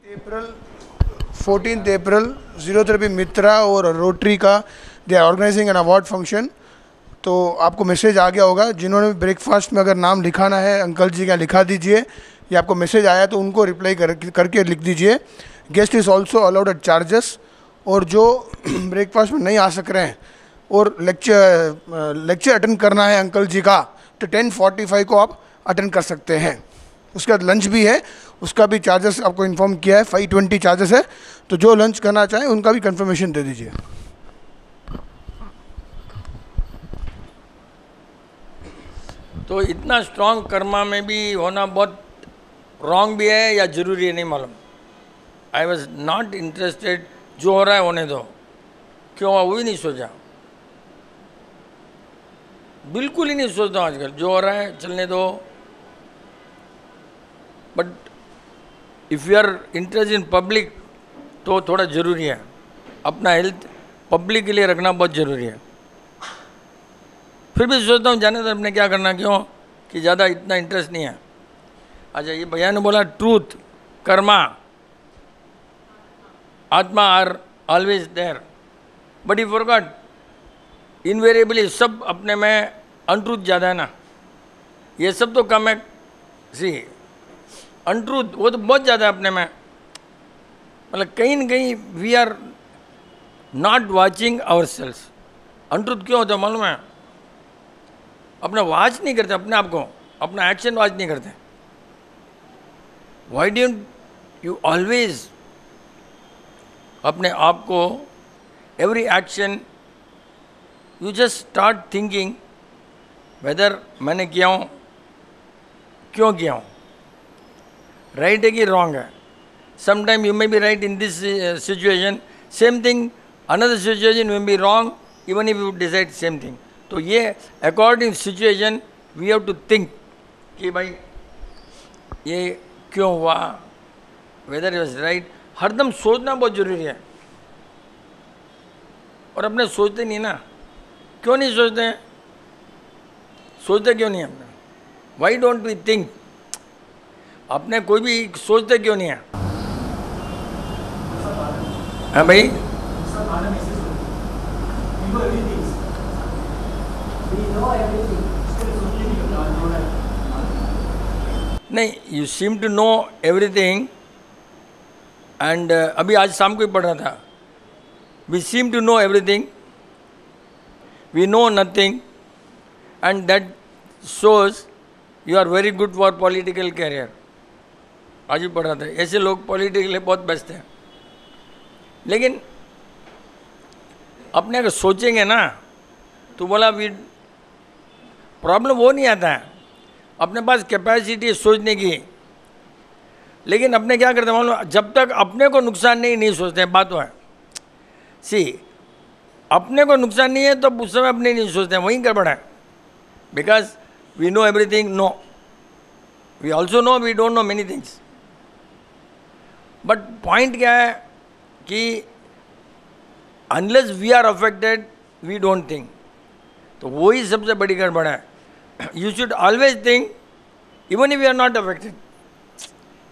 अप्रैल 14 अप्रैल ज़ीरोथेरेपी मित्रा और रोटरी का they are organising an award function. तो आपको मैसेज आ गया होगा, जिन्होंने ब्रेकफास्ट में अगर नाम लिखाना है अंकल जी का लिखा दीजिए, या आपको मैसेज आया तो उनको रिप्लाई करके लिख दीजिए। Guest is also allowed at charges. और जो ब्रेकफास्ट में नहीं आ सक रहे हैं और लेक्चर अटेंड करना है अंकल जी का, तो 10:45 को आप अटेंड कर सकते हैं। उसके बाद लंच भी है, उसका भी चार्जेस आपको इन्फॉर्म किया है, 520 चार्जेस है। तो जो लंच करना चाहें उनका भी कंफर्मेशन दे दीजिए। तो इतना स्ट्रांग कर्मा में भी होना बहुत रॉन्ग भी है या ज़रूरी है नहीं मालूम। आई वॉज नॉट इंटरेस्टेड, जो हो रहा है होने दो, क्यों वो भी नहीं सोचा, बिल्कुल ही नहीं सोचता आजकल, जो हो रहा है चलने दो। But if you are interest in public तो थोड़ा ज़रूरी है, अपना हेल्थ पब्लिक के लिए रखना बहुत ज़रूरी है। फिर भी सोचता हूँ जाने तो अपने क्या करना, क्यों कि ज़्यादा इतना इंटरेस्ट नहीं है। अच्छा, ये भैया ने बोला truth, karma, atma are always there, but you forgot invariably सब अपने में अनट्रूथ ज़्यादा है ना, ये सब तो कम है। सी अनट्रूथ वो तो बहुत ज़्यादा है अपने में, मतलब कहीं ना कहीं we are not watching ourselves. Untruth क्यों होता है मालूम है? अपना वॉच नहीं करते अपने आप को, अपना एक्शन वॉच नहीं करते। वाई डोंट यू ऑलवेज अपने आप को, every action you just start thinking weather मैंने किया हूँ, क्यों किया हूँ, राइट है कि रॉन्ग है। Sometime you may be right in this situation, same thing another situation you may be wrong even if you decide same thing. तो ये according situation we have to think कि भाई ये क्यों हुआ, वेदर इट वाज राइट। हरदम सोचना बहुत ज़रूरी है, और अपने सोचते नहीं ना। क्यों नहीं सोचते हैं? सोचते क्यों नहीं अपने? Why don't we think? अपने कोई भी सोचते क्यों नहीं है? हाँ भाई, नहीं, you seem to know everything and अभी आज शाम को ही पढ़ रहा था, we seem to know everything, we know nothing, and that shows you are very good for political career. आज भी पढ़ रहा था, ऐसे लोग पॉलिटिकली बहुत बेस्ट हैं। लेकिन अपने अगर सोचेंगे ना तो बोला वी, प्रॉब्लम वो नहीं आता है, अपने पास कैपेसिटी है सोचने की। लेकिन अपने क्या करते हैं मालूम, जब तक अपने को नुकसान नहीं सोचते हैं, बात वो है। सी अपने को नुकसान नहीं है तो उस समय अपने नहीं सोचते हैं, वहीं गड़बड़ है। Because we know everything, no, we also know we don't know many things. But point क्या है कि unless we are affected we don't think. तो वही सबसे बड़ी गड़बड़ है। You should always think, even if you are not affected,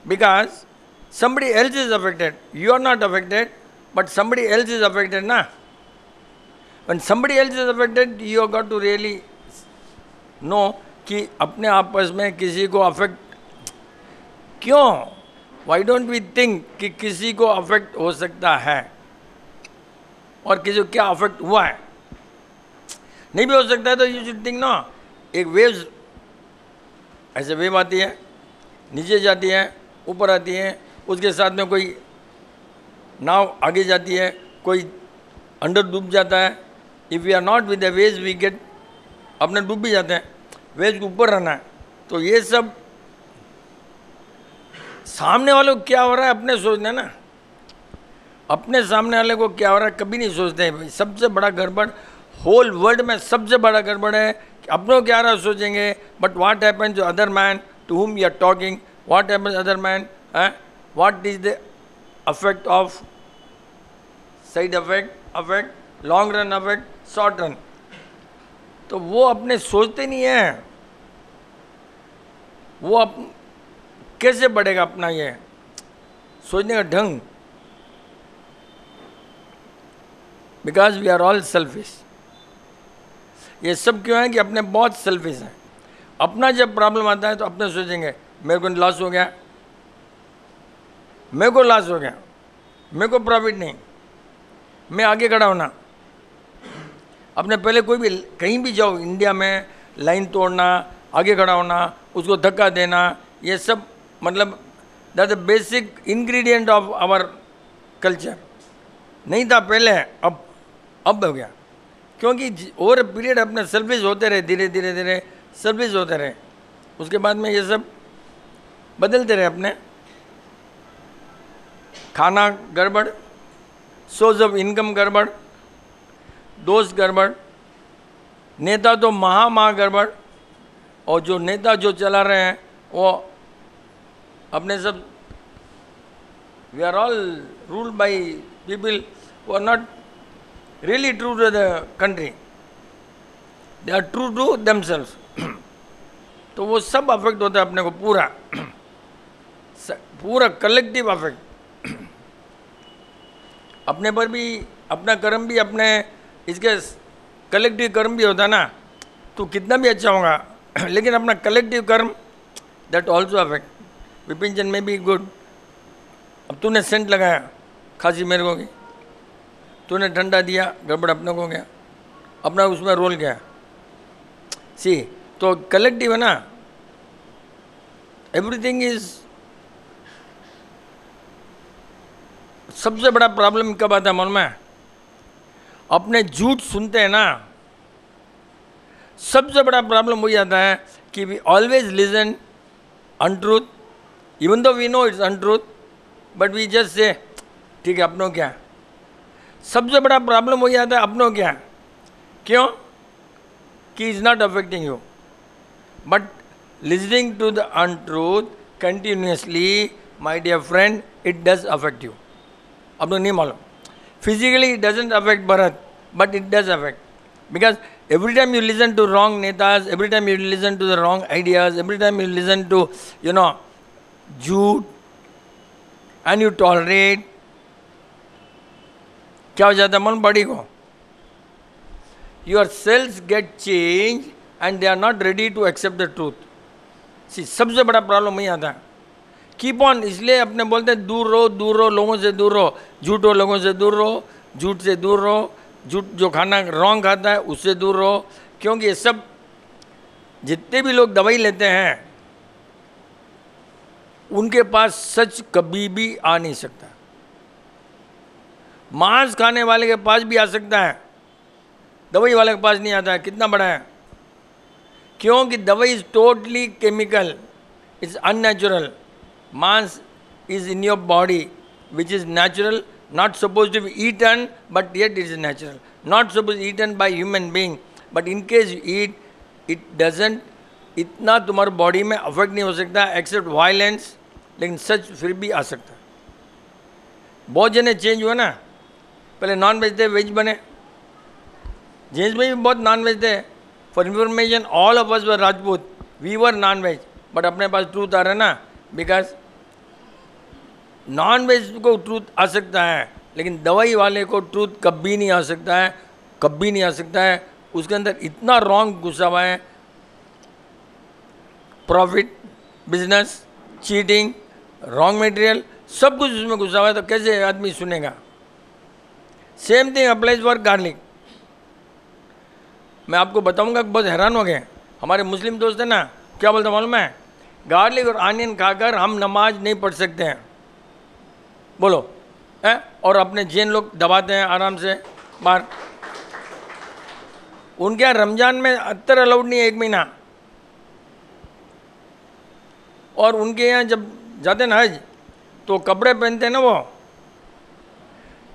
because somebody else is affected. You are not affected, but somebody else is affected, na? When somebody else is affected, you have got to really know कि अपने आपस में किसी को affect क्यों? Why don't we think कि किसी को अफेक्ट हो सकता है और किसी को क्या अफेक्ट हुआ है? नहीं भी हो सकता है तो you should think, no. एक वेव्स, ऐसे वेव आती है, नीचे जाती है, ऊपर आती है, उसके साथ में कोई नाव आगे जाती है, कोई अंडर डूब जाता है। If we are not with the waves we get, अपने डूब भी जाते हैं। वेव्स के ऊपर रहना है। तो ये सब सामने वाले को क्या हो रहा है अपने सोचना ना, अपने सामने वाले को क्या हो रहा है कभी नहीं सोचते हैं। सबसे बड़ा गड़बड़ होल वर्ल्ड में, सबसे बड़ा गड़बड़ है कि अपनों क्या रहा सोचेंगे, but what happen to other man to whom you are talking, what happen other man, what is the affect of side affect, long run affect, short run. तो वो अपने सोचते नहीं है। वो कैसे बढ़ेगा अपना ये सोचने का ढंग, because we are all selfish. ये सब क्यों है कि अपने बहुत सेल्फिश हैं। अपना जब प्रॉब्लम आता है तो अपने सोचेंगे मेरे को लॉस हो गया, मेरे को लॉस हो गया, मेरे को प्रॉफिट नहीं, मैं आगे खड़ा होना। अपने पहले कोई भी कहीं भी जाओ इंडिया में, लाइन तोड़ना, आगे खड़ा होना, उसको धक्का देना, ये सब मतलब that the basic ingredient of our culture. नहीं था पहले, अब हो गया, क्योंकि ओवर पीरियड अपने सर्विस होते रहे, धीरे धीरे धीरे सर्विस होते रहे, उसके बाद में ये सब बदलते रहे। अपने खाना गड़बड़, सोर्स ऑफ इनकम गड़बड़, दोस्त गड़बड़, नेता तो महा गड़बड़, और जो नेता जो चला रहे हैं वो अपने सब, we are all ruled by people who are not really true to the country, they are true to themselves. तो वो सब अफेक्ट होता है अपने को, पूरा कलेक्टिव अफेक्ट। अपने पर भी अपना कर्म भी, अपने इसके कलेक्टिव कर्म भी होता है ना, तो कितना भी अच्छा होगा लेकिन अपना कलेक्टिव कर्म दैट ऑल्सो अफेक्ट। विपिन चंद में भी गुड, अब तूने सेंट लगाया, खांसी मेरे को गई, तूने ठंडा दिया, गड़बड़ अपने को गया, अपना उसमें रोल गया। सी, तो कलेक्टिव है ना, एवरीथिंग इज। सबसे बड़ा प्रॉब्लम कब आता है मालूम है? अपने झूठ सुनते हैं ना, सबसे बड़ा प्रॉब्लम वही आता है कि we always listen untruth, even though we know it's untruth, but we just say ठीक है अपनों क्या। सबसे बड़ा प्रॉब्लम वही आता है अपनों क्या, क्यों कि is not affecting you, but listening to the untruth continuously my dear friend, it does affect you. अपनों नहीं मालूम, physically it doesn't affect Bharat, but it does affect, because every time you listen to wrong netas, every time you listen to the wrong ideas, every time you listen to झूठ and you tolerate, क्या हो जाता है मन body को? Your cells get changed and they are not ready to accept the truth. See, सबसे बड़ा problem वही आता है। कीप ऑन, इसलिए अपने बोलते हैं दूर रहो, लोगों से दूर रहो, झूठो लोगों से दूर रहो, झूठ से दूर रहो, झूठ जो खाना रॉन्ग खाता है उससे दूर रहो, क्योंकि ये सब जितने भी लोग दवाई लेते हैं उनके पास सच कभी भी आ नहीं सकता। मांस खाने वाले के पास भी आ सकता है, दवाई वाले के पास नहीं आता है। कितना बड़ा है, क्योंकि दवाई is totally chemical, it's unnatural. Mass is in your body, which is natural, not supposed to be eaten, but yet it is natural. Not supposed to be eaten by human being, but in case you eat, it doesn't, इतना तुम्हारे body में affect नहीं हो सकता accept violence, लेकिन सच फिर भी आ सकता है। बहुत जने चेंज हुआ ना, पहले नॉन वेज थे, वेज बने। जेंट्स में भी बहुत नॉन वेज थे। For information, all of us were Rajput, we were non veg, but अपने पास ट्रूथ आ रहा है ना, बिकॉज नॉन वेज को ट्रूथ आ सकता है, लेकिन दवाई वाले को ट्रूथ कभी नहीं आ सकता है, कभी नहीं आ सकता है। उसके अंदर इतना रॉन्ग घुसा हुआ है, profit, business, cheating, wrong material, सब कुछ उसमें घुसा हुआ है, तो कैसे आदमी सुनेगा? Same thing applies for garlic. मैं आपको बताऊंगा, बहुत हैरान हो गए। हमारे मुस्लिम दोस्त हैं ना, क्या बोलते मालूम है? गार्लिक और आनियन खाकर हम नमाज नहीं पढ़ सकते हैं, बोलो है? और अपने जैन लोग दबाते हैं आराम से बाहर। उनके यहाँ रमजान में अत्तर अलाउड नहीं है 1 महीना, और उनके यहाँ जब जाते हैं ना हज, तो कपड़े पहनते हैं ना वो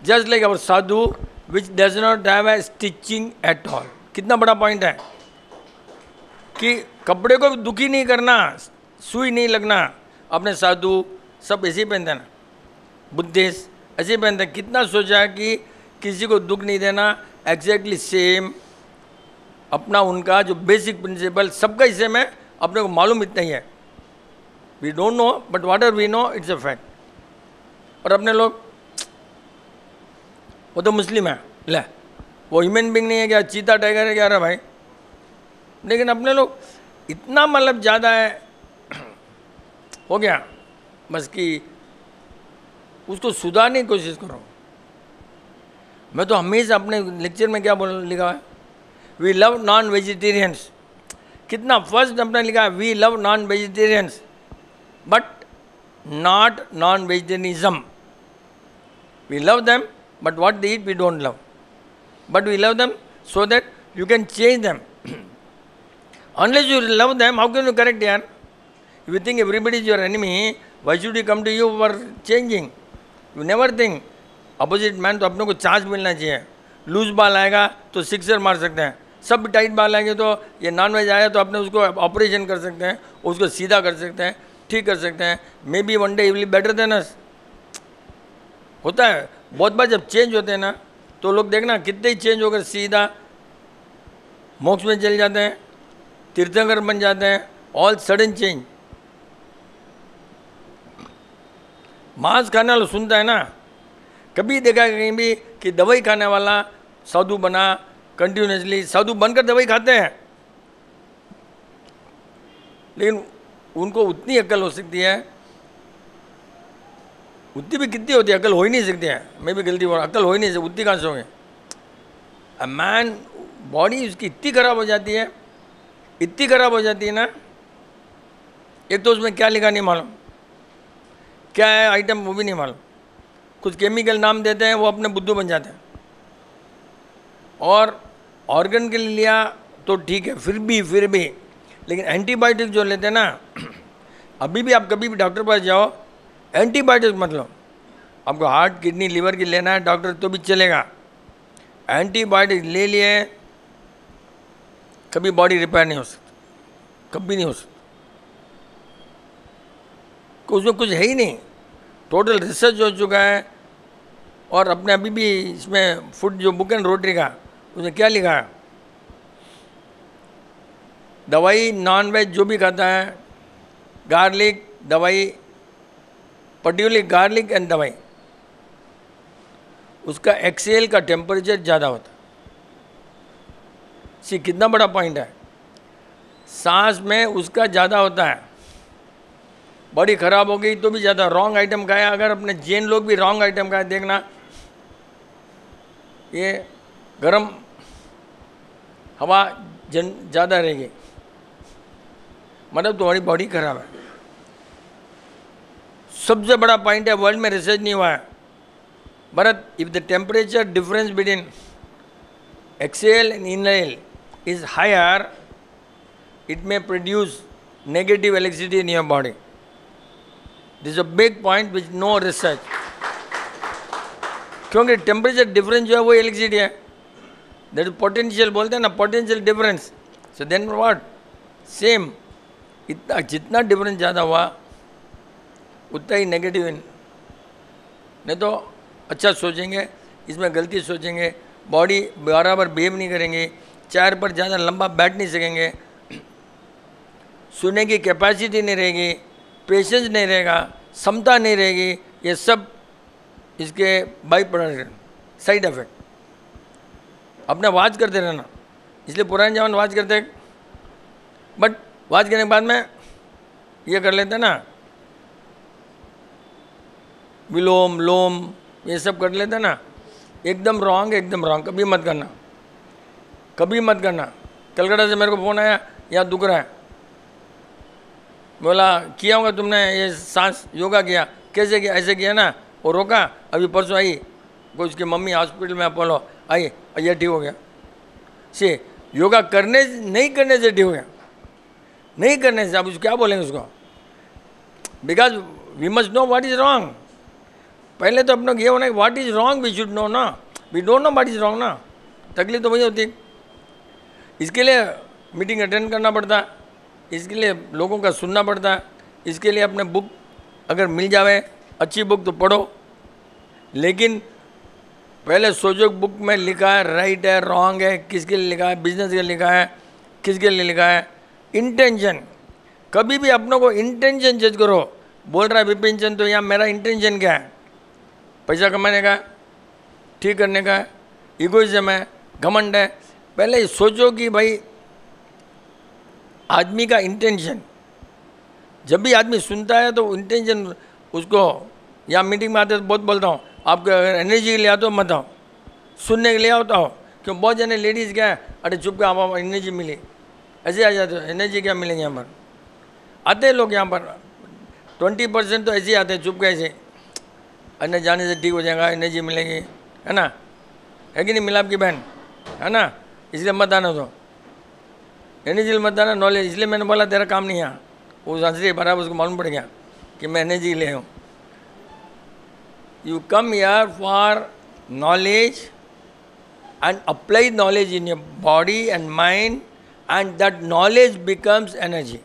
just like our Sadhu, which does not have a stitching at all. कितना बड़ा पॉइंट है कि कपड़े को दुखी नहीं करना, सुई नहीं लगना। अपने साधु सब ऐसे ही पहनते हैं ना, बुद्धिस्ट ऐसे ही पहनते हैं। कितना सोचा कि किसी को दुख नहीं देना, एग्जैक्टली सेम अपना उनका जो बेसिक प्रिंसिपल सबका ही सेम है, अपने को मालूम इतना ही है। We don't know, but whatever we know it's a fact. और अपने लोग वो तो मुस्लिम है, ले वो ह्यूमन बींग नहीं है क्या, चीता टाइगर है क्या? अरे भाई, लेकिन अपने लोग इतना मतलब ज़्यादा है हो गया बस कि उसको सुधारने की कोशिश करो। मैं तो हमेशा अपने लेक्चर में क्या बोल लिखा है, वी लव नॉन वेजिटेरियंस। कितना फर्स्ट अपने लिखा है, we love non vegetarians but not non vegetarianism. We love them but what they eat we don't love, but we love them so that you can change them. Unless you love them, how can you correct yaar? If you think everybody is your enemy, why should he come to you for changing? You never think. Opposite man तो अपने को chance मिलना चाहिए। Loose ball आएगा तो sixer मार सकते हैं, सब टाइट बॉल आएंगे तो ये नॉन वेज आया तो अपने उसको ऑपरेशन कर सकते हैं, उसको सीधा कर सकते हैं, ठीक कर सकते हैं। May be one day he will be better than us. होता है बहुत बार जब चेंज होते हैं ना तो लोग देखना कितने ही चेंज होकर सीधा मोक्ष में चले जाते हैं, तीर्थंकर बन जाते हैं, ऑल सडन चेंज। मांस खाने वाला सुनता है ना, कभी देखा कहीं भी कि दवाई खाने वाला साधु बना, कंटिन्यूसली साधु बनकर दवाई खाते हैं, लेकिन उनको उतनी अक्ल हो सकती है, उतनी भी कितनी होती है, अकल हो ही नहीं सकती है। मैं भी गलती बोल रहा, अकल हो ही नहीं सकती, उतनी कहाँ से होगी। अ मैन बॉडी उसकी इतनी खराब हो जाती है, इतनी खराब हो जाती है ना, एक तो उसमें क्या लिखा नहीं मालूम, क्या है आइटम वो भी नहीं मालूम, कुछ केमिकल नाम देते हैं, वो अपने बुद्धू बन जाते हैं। और ऑर्गन के लिए लिया तो ठीक है, फिर भी लेकिन एंटीबायोटिक जो लेते हैं ना, अभी भी आप कभी भी डॉक्टर पास जाओ, एंटीबायोटिक मत लो। आपको हार्ट किडनी लीवर की लेना है डॉक्टर तो भी चलेगा, एंटीबायोटिक ले लिए कभी बॉडी रिपेयर नहीं हो सकती, कभी नहीं हो सकती। उसमें कुछ है ही नहीं, टोटल रिसर्च हो चुका है। और अपने अभी भी इसमें फूड जो बुक एंड रोटरी का, उसमें क्या लिखा है, दवाई नॉन वेज जो भी खाता है, गार्लिक दवाई, पर्टिकुलरली गार्लिक एंड दवाई, उसका एक्सेल का टेम्परेचर ज़्यादा होता है। सी कितना बड़ा पॉइंट है, सांस में उसका ज़्यादा होता है। बॉडी खराब हो गई तो भी ज़्यादा रॉन्ग आइटम खाया। अगर अपने जैन लोग भी रॉन्ग आइटम खाए, देखना ये गर्म हवा ज़्यादा रहेगी, मतलब तुम्हारी बॉडी खराब है। सबसे बड़ा पॉइंट है, वर्ल्ड में रिसर्च नहीं हुआ है Bharat, if the temperature difference between exhale and inhale is higher, it may produce negative electricity in your body. This is a big point which no research. क्योंकि टेम्परेचर डिफरेंस जो है वो electricity है, that is potential बोलते हैं ना, potential difference. So then what, same, इतना जितना डिफरेंस ज़्यादा हुआ उतना ही नेगेटिव। नहीं तो अच्छा सोचेंगे, इसमें गलती सोचेंगे, बॉडी बराबर बिहेव नहीं करेंगे, चेयर पर ज़्यादा लंबा बैठ नहीं सकेंगे, सुनने की कैपेसिटी नहीं रहेगी, पेशेंस नहीं रहेगा, क्षमता नहीं रहेगी। ये सब इसके बाई प्रोडक्ट, साइड इफेक्ट। अपने वाच करते रहना, इसलिए पुराने जमाने वाच करते, बट वाच करने के बाद में ये कर लेते ना, विलोम लोम ये सब कर लेते ना, एकदम रॉन्ग, एकदम रॉन्ग। कभी मत करना, कभी मत करना। कलकत्ता से मेरे को फ़ोन आया, यहाँ दुख रहा है, बोला किया होगा तुमने ये सांस योगा किया, कैसे किया, ऐसे किया ना, वो रोका। अभी परसों आई कोई, उसकी मम्मी हॉस्पिटल में अपोलो आई, ये ठीक हो गया। से योगा करने नहीं करने से ठीक हो गया, नहीं करने से। अब उसको क्या बोलेंगे उसको, because we must know what is wrong. पहले तो अपना ये होना है what is wrong, we should know ना, we don't know what is wrong ना। तकलीफ तो वही होती है। इसके लिए मीटिंग अटेंड करना पड़ता है, इसके लिए लोगों का सुनना पड़ता है, इसके लिए अपने बुक अगर मिल जावे अच्छी बुक तो पढ़ो। लेकिन पहले सोचो बुक में लिखा है राइट है रॉन्ग है, किसके लिए लिखा है, बिजनेस के लिए लिखा है, किसके लिए लिखा है। इंटेंशन, कभी भी अपनों को इंटेंशन जज करो। बोल रहा है विपिन चंद तो यहाँ मेरा इंटेंशन क्या है, पैसा कमाने का है, ठीक करने का है, इगोइज्म है, घमंड है। पहले सोचो कि भाई आदमी का इंटेंशन, जब भी आदमी सुनता है तो इंटेंशन उसको, या मीटिंग में आते तो बहुत बोलता हूँ, आपको अगर एनर्जी के लिए आते हो मत आओ, सुनने के लिए आओ तो आओ। क्यों बहुत जने लेडीज़ क्या है, अरे चुप के आप एनर्जी मिली, ऐसे आ जाते हो, एनर्जी क्या मिलेंगे यहाँ पर। आते हैं लोग यहाँ पर 20% तो ऐसे ही आते हैं चुप के, ऐसे अन्य जाने से ठीक हो जाएगा, एनर्जी मिलेगी, है ना, है कि नहीं मिला आपकी बहन, है ना, इसलिए मत आना, तो एनर्जी मत आना, नॉलेज। इसलिए मैंने बोला तेरा काम नहीं है, वो हंसरी बराबर उसको मालूम पड़ गया कि मैं एनर्जी ले हूँ। You come here for knowledge and apply knowledge in your body and mind, and that knowledge becomes energy.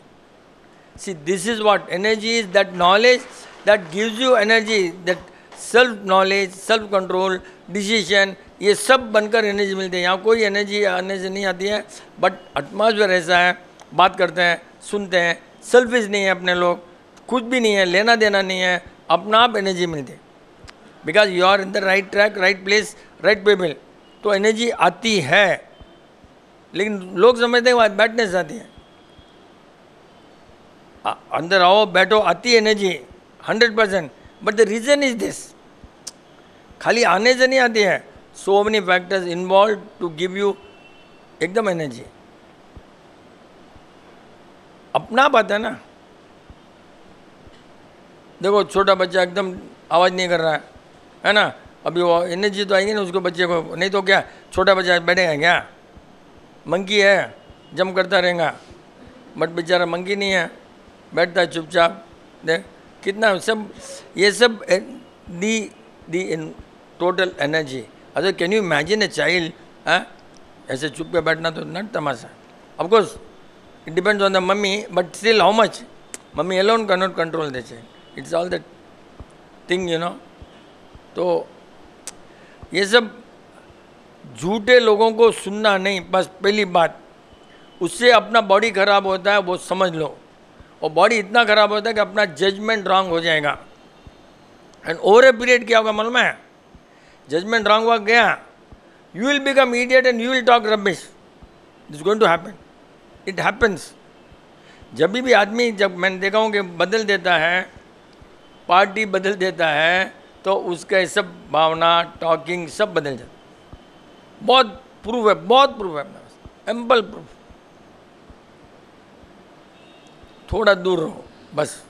See, this is what energy is, that knowledge that gives you energy, that self knowledge, self control, decision, ये सब बनकर energy मिलती है। यहाँ कोई energy आने से नहीं आती है, बट एटमॉस्फेयर ऐसा है, बात करते हैं, सुनते हैं, सेल्फिश नहीं है अपने लोग, कुछ भी नहीं है, लेना देना नहीं है, अपना आप एनर्जी मिलती है। Because you are in the right track, right place, right people, तो एनर्जी आती है। लेकिन लोग समझते हैं बैठने से आती है, अंदर आओ बैठो, आती है energy 100%, but the reason is this, खाली आने से नहीं आती है, so many factors involve to give you एकदम एनर्जी। अपना बात है ना, देखो छोटा बच्चा एकदम आवाज़ नहीं कर रहा है ना, अभी वो एनर्जी तो आएगी ना उसको, बच्चे को, नहीं तो क्या छोटा बच्चा बैठेगा क्या, मंकी है जम करता रहेगा, बट बेचारा मंकी नहीं है, बैठता है चुपचाप। देख कितना सब, ये सब दी इन टोटल एनर्जी। अच्छा can you imagine a child, ऐसे चुप के बैठना तो नट तमाशा। Of course it depends on the mummy, but still how much, mummy alone can not control the child, it's all that thing you know. तो ये सब झूठे लोगों को सुनना नहीं, बस पहली बात, उससे अपना बॉडी खराब होता है वो समझ लो, और बॉडी इतना खराब होता है कि अपना जजमेंट रॉन्ग हो जाएगा। एंड ओवर ए पीरियड क्या होगा मालूम है, जजमेंट रॉन्ग हुआ गया, you will become idiot and you will talk rubbish, this going to happen, it happens. जब भी आदमी, जब मैंने देखा हूँ कि बदल देता है, पार्टी बदल देता है, तो उसका सब भावना, टॉकिंग सब बदल जाता है। बहुत प्रूफ है, बहुत प्रूफ है, एम्पल प्रूफ। थोड़ा दूर रहो बस।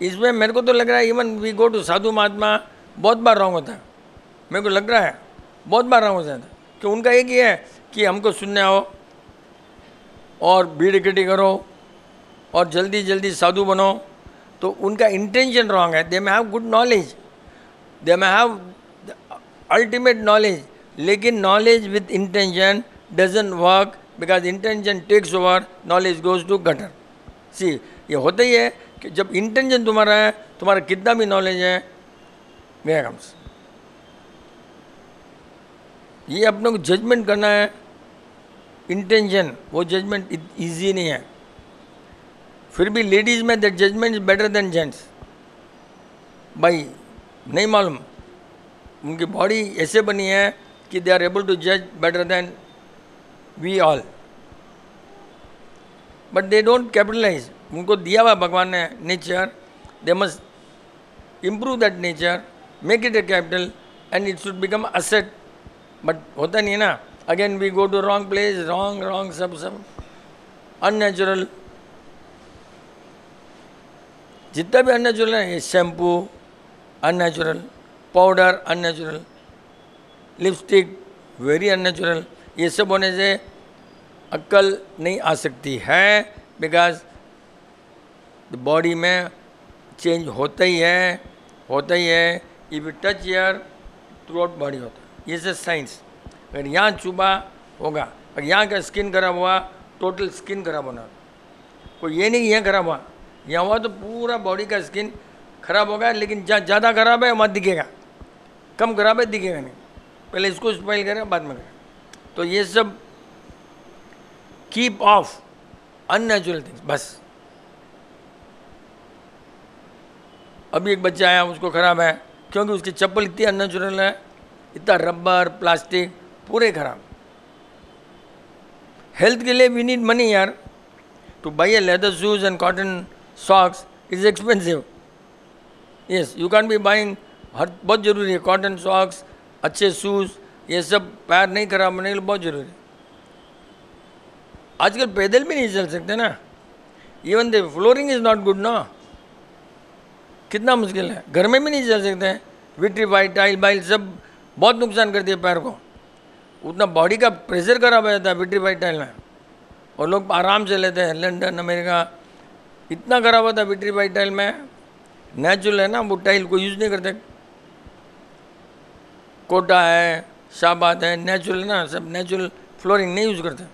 इसमें मेरे को तो लग रहा है इवन वी गो टू साधु महात्मा, बहुत बार रॉन्ग होता है, मेरे को लग रहा है बहुत बार रॉन्ग हो जाता है, कि उनका एक ही है कि हमको सुनने आओ और भीड़ इकट्ठी करो और जल्दी जल्दी साधु बनो। तो उनका इंटेंशन रॉन्ग है। They may have good knowledge, they may have ultimate knowledge, लेकिन knowledge with intention doesn't work, because intention takes over, knowledge goes to gutter. See ये होता ही है कि जब इंटेंशन तुम्हारा है, तुम्हारा कितना भी नॉलेज है, गया कम्स। ये अपने को जजमेंट करना है, इंटेंशन, वो जजमेंट इजी नहीं है। फिर भी लेडीज़ में that judgement is better than gents. भाई नहीं मालूम, उनकी बॉडी ऐसे बनी है कि दे आर एबल टू जज better than we all, but they don't capitalise. उनको दिया हुआ भगवान ने nature, they must improve that nature, make it a capital and it should become asset. But होता नहीं है ना, again we go to wrong place, wrong सब अननेचुरल। जितना भी अननेचुरल है, ये shampoo unnatural, powder unnatural, lipstick very unnatural. ये सब होने से अक्ल नहीं आ सकती है, बिकॉज द बॉडी में चेंज होता ही है। If you touch year, through out body होता है। ये से साइंस। अगर यहाँ चुबा होगा, अगर यहाँ का स्किन खराब हुआ, टोटल स्किन खराब होना। कोई ये नहीं यहाँ खराब हुआ, यहाँ हुआ तो पूरा बॉडी का स्किन खराब होगा। लेकिन जहाँ ज़्यादा खराब है वहाँ दिखेगा, कम खराब है दिखेगा नहीं। पहले इसको स्पाइल करेगा, बाद में करेगा। तो ये सब कीप ऑफ अननेचुरल थिंग्स बस। अभी एक बच्चा आया, उसको खराब है, क्योंकि उसकी चप्पल इतनी अननेचुरल है, इतना रबर प्लास्टिक पूरे खराब। हेल्थ के लिए वी नीड मनी यार, to buy a leather shoes and cotton socks is expensive. Yes, you can be buying, हर बहुत ज़रूरी है, कॉटन सॉक्स, अच्छे शूज़, ये सब पैर नहीं खराब होने के लिए बहुत ज़रूरी है। आजकल पैदल भी नहीं चल सकते ना, even the flooring is not good ना, कितना मुश्किल है। घर में भी नहीं चल सकते हैं, विट्रीफाइड टाइल बाइल सब बहुत नुकसान करती है पैर को, उतना बॉडी का प्रेशर खराब हो जाता है विट्रीफाइड टाइल में, और लोग आराम से लेते हैं। लंदन अमेरिका इतना खराब होता है विट्रीफाइड टाइल में, नेचुरल है ना वो टाइल को यूज़ नहीं करते। कोटा है, शाबाद है, नेचुरल है ना, सब नेचुरल फ्लोरिंग नहीं यूज़ करते,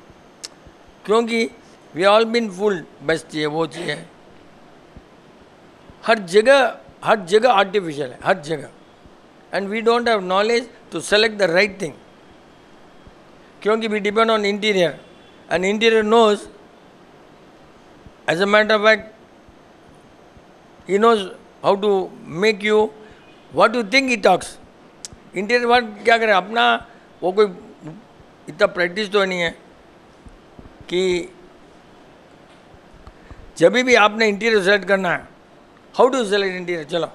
क्योंकि we all been full, best चाहिए वो चाहिए, हर जगह आर्टिफिशियल है, हर जगह, and we don't have knowledge to select the right thing, क्योंकि we depend on interior, and interior knows, as a matter of fact he knows how to make you what you think he talks. Interior work क्या करे अपना, वो कोई इतना practice तो नहीं है कि जब भी आपने इंटीरियर सेलेक्ट करना है, हाउ डू सेलेक्ट इंटीरियर, चलो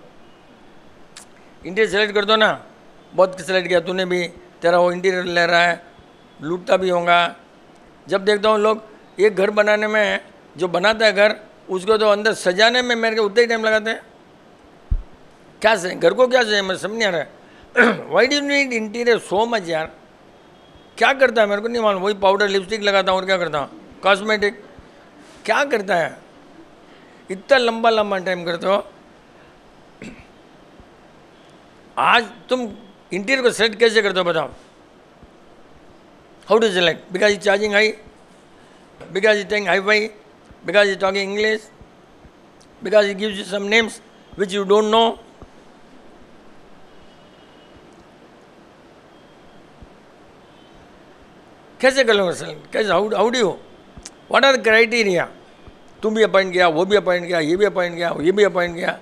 इंटीरियर सेलेक्ट कर दो ना, बहुत सेलेक्ट किया तूने भी, तेरा वो इंटीरियर ले रहा है, लूटता भी होगा। जब देखता हूँ लोग एक घर बनाने में, जो बनाता है घर, उसको तो अंदर सजाने में मेरे को उतना ही टाइम लगाते हैं। क्या से घर को क्या चाहिए, मुझे समझ नहीं आ रहा है। Why do need interior so much यार, क्या करता है मेरे को नहीं मालूम। वही पाउडर लिपस्टिक लगाता हूँ और क्या करता हूँ, कॉस्मेटिक क्या करता है, इतना लंबा लंबा टाइम करते हो। आज तुम इंटीरियर को सेलेक्ट कैसे करते हो बताओ, how to select, because is charging high, because is taking hi fi, because he's talking English, because he gives you some names which you don't know. कैसे कर लोगे सेलेक्ट, कैसे, how do you, what are the criteria. तुम भी appoint किया, वो भी appoint किया, ये भी अपॉइंट किया, ये भी अपॉइंट किया,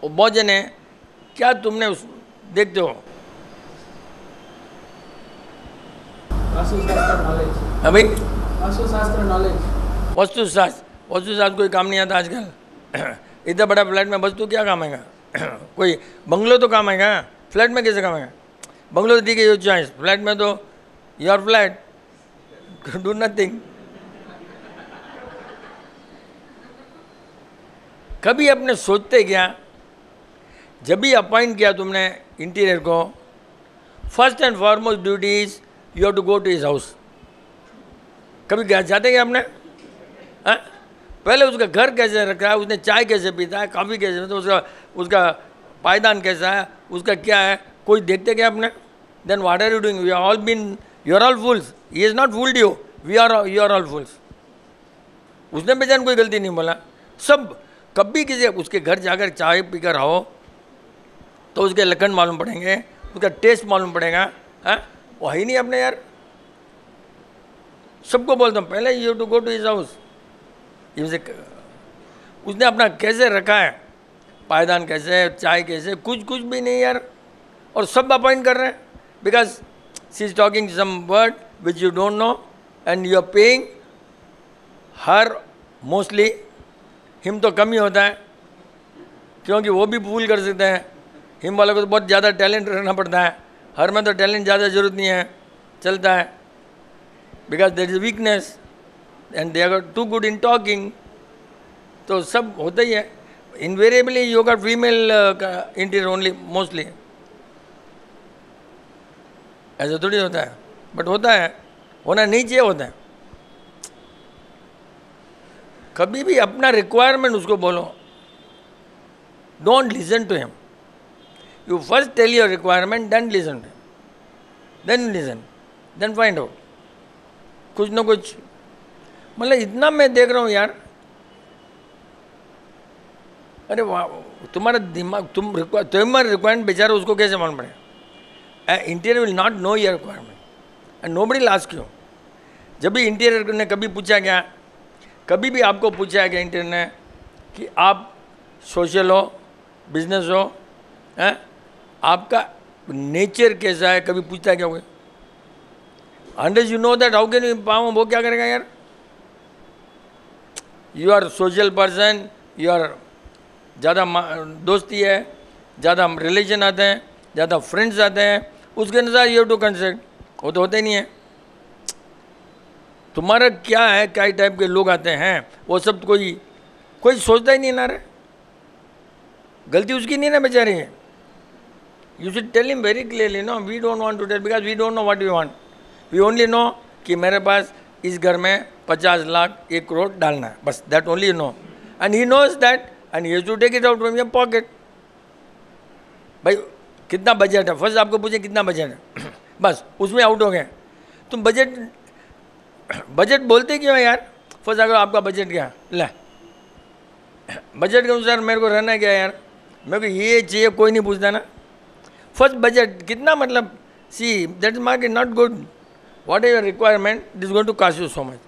वो बहुत जन है। क्या तुमने उस देखते हो अभी वास्तुशास्त्र नॉलेज, वास्तुशास्त्र कोई काम नहीं आता आजकल। इतना बड़ा फ्लैट में वस्तु क्या काम आएगा, कोई बंगलो तो काम आएगा, फ्लैट में कैसे काम आएगा। बंगलो तो ठीक है, योर चॉइस, फ्लैट में तो योर फ्लैट, डू नथिंग। कभी अपने सोचते क्या, जब भी अपॉइंट किया तुमने इंटीरियर को, first and foremost duty is you have to go to his house. कभी जाते क्या आपने, पहले उसका घर कैसे रखा है, उसने चाय कैसे पीता है, कॉफ़ी कैसे पीता है, उसका पायदान कैसा है, उसका क्या है, कोई देखते क्या आपने। Then what are you doing, we are all been, you are all fools, he is not fooled you, you are all fools. उसने बेचान कोई गलती नहीं बोला, सब कभी किसी उसके घर जाकर चाय पीकर आओ तो उसके लक्षण मालूम पड़ेंगे, उसका टेस्ट मालूम पड़ेगा। वो है ही नहीं अपने यार, सबको बोलता हूँ पहले you to go to his house. उसने अपना कैसे रखा है, पायदान कैसे, चाय कैसे, कुछ भी नहीं यार, और सब अपॉइंट कर रहे हैं because she is talking some word which you don't know and you are paying her mostly. Him तो कम ही होता है क्योंकि वो भी फूल कर सकते हैं, हिम वालों को तो बहुत ज़्यादा टैलेंट रखना पड़ता है, हर में तो टैलेंट ज़्यादा ज़रूरत नहीं है, चलता है। Because there is weakness and they are too good in talking, तो सब होता ही है। Invariably you got female interior only mostly, ऐसा थोड़ी होता है, बट होता है, होना नहीं चाहिए, होता है। कभी भी अपना रिक्वायरमेंट उसको बोलो, don't listen to him, you first tell your requirement then listen to him, then find out कुछ ना कुछ। मतलब इतना मैं देख रहा हूँ यार, अरे वाह, तुम्हारा दिमाग, तुम्हारा रिक्वायरमेंट बेचारा उसको कैसे मालूम पड़ेगा। Interior will not know your requirement and nobody will ask you. जब भी इंटीरियर ने कभी पूछा गया, कभी भी आपको पूछा गया इंटीरियर ने कि आप सोशल हो, बिजनेस हो, हैं? आपका नेचर कैसा है कभी पूछता है क्या कोई? Unless you know that how can you पाओ, वो क्या करेगा यार? You are social person, you are ज़्यादा दोस्ती है, ज़्यादा रिलेशन आते हैं, ज़्यादा फ्रेंड्स आते हैं, उसके अनुसार यू टू कंसेप्ट, वो तो होते नहीं है। तुम्हारा क्या है, क्या टाइप के लोग आते हैं, वो सब कोई सोचता ही नहीं ना रे। गलती उसकी नहीं ना बेचारी है। You should tell him very clearly, no we don't want to tell because we don't know what we want, we only know कि मेरे पास इस घर में 50 लाख 1 करोड़ डालना है, बस that only you know, and he knows that and he has to take it out from your pocket. भाई कितना बजट है, फर्स्ट आपको पूछे कितना बजट है, बस उसमें आउट हो गए। तुम बजट बोलते क्यों यार? फर्स्ट अगर आपका बजट क्या ले, बजट के अनुसार मेरे को रहना क्या यार, मेरे को ये चाहिए, कोई नहीं पूछता ना। फर्स्ट बजट कितना, मतलब see that is market not good, what is your requirement, this is going to cost you so much,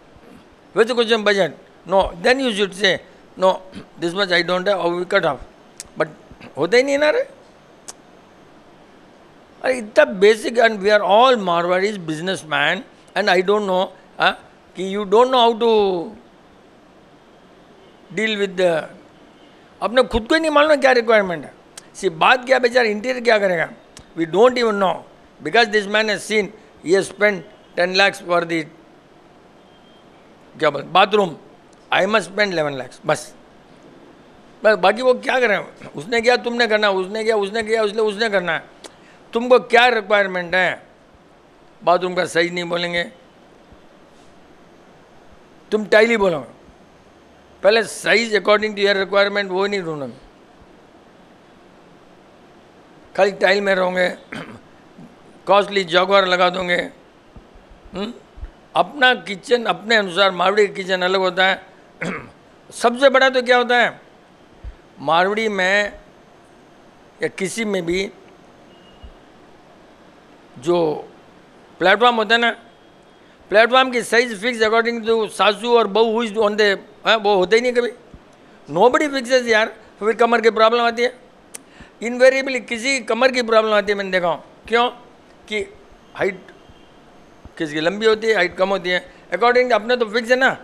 with question budget no, then you should say no this much I don't have, we cut off, but होता ही नहीं ना रे। अरे इतना basic, and we are all Marwaris business man, and I don't know कि you don't know how to deal with, अपने खुद को ही नहीं मालूम क्या रिक्वायरमेंट है। सी बात क्या, बेचारा इंटीरियर क्या करेगा, we don't even know, because this man has seen, he spend 10 lakhs for the क्या बोल bathroom, I must spend 11 lakhs, बस बाकी वो क्या करें, उसने किया तुमने करना, उसने किया इसलिए उसने करना है। तुमको क्या रिक्वायरमेंट है, बाथरूम का सही नहीं बोलेंगे, तुम टाइल ही बोलोगे, पहले size according to your requirement वो नहीं ढूंढोगे, खाली टाइल में रहोगे, कॉस्टली जॉगवर लगा दोगे। अपना किचन अपने अनुसार, मारवाड़ी किचन अलग होता है। सबसे बड़ा तो क्या होता है मारवाड़ी में या किसी में भी, जो प्लेटफॉर्म होता है ना, प्लेटफॉर्म की साइज फिक्स अकॉर्डिंग टू सासू और बहू हुई ऑन दे, वो होते ही नहीं कभी, नोबडी फिक्सेस यार। फिर कमर की प्रॉब्लम आती है, इनवेरिएबली किसी कमर की प्रॉब्लम आती है, मैंने देखा हूँ। क्यों कि हाइट किसी की लंबी होती है, हाइट कम होती है, अकॉर्डिंग अपना तो फिक्स है ना।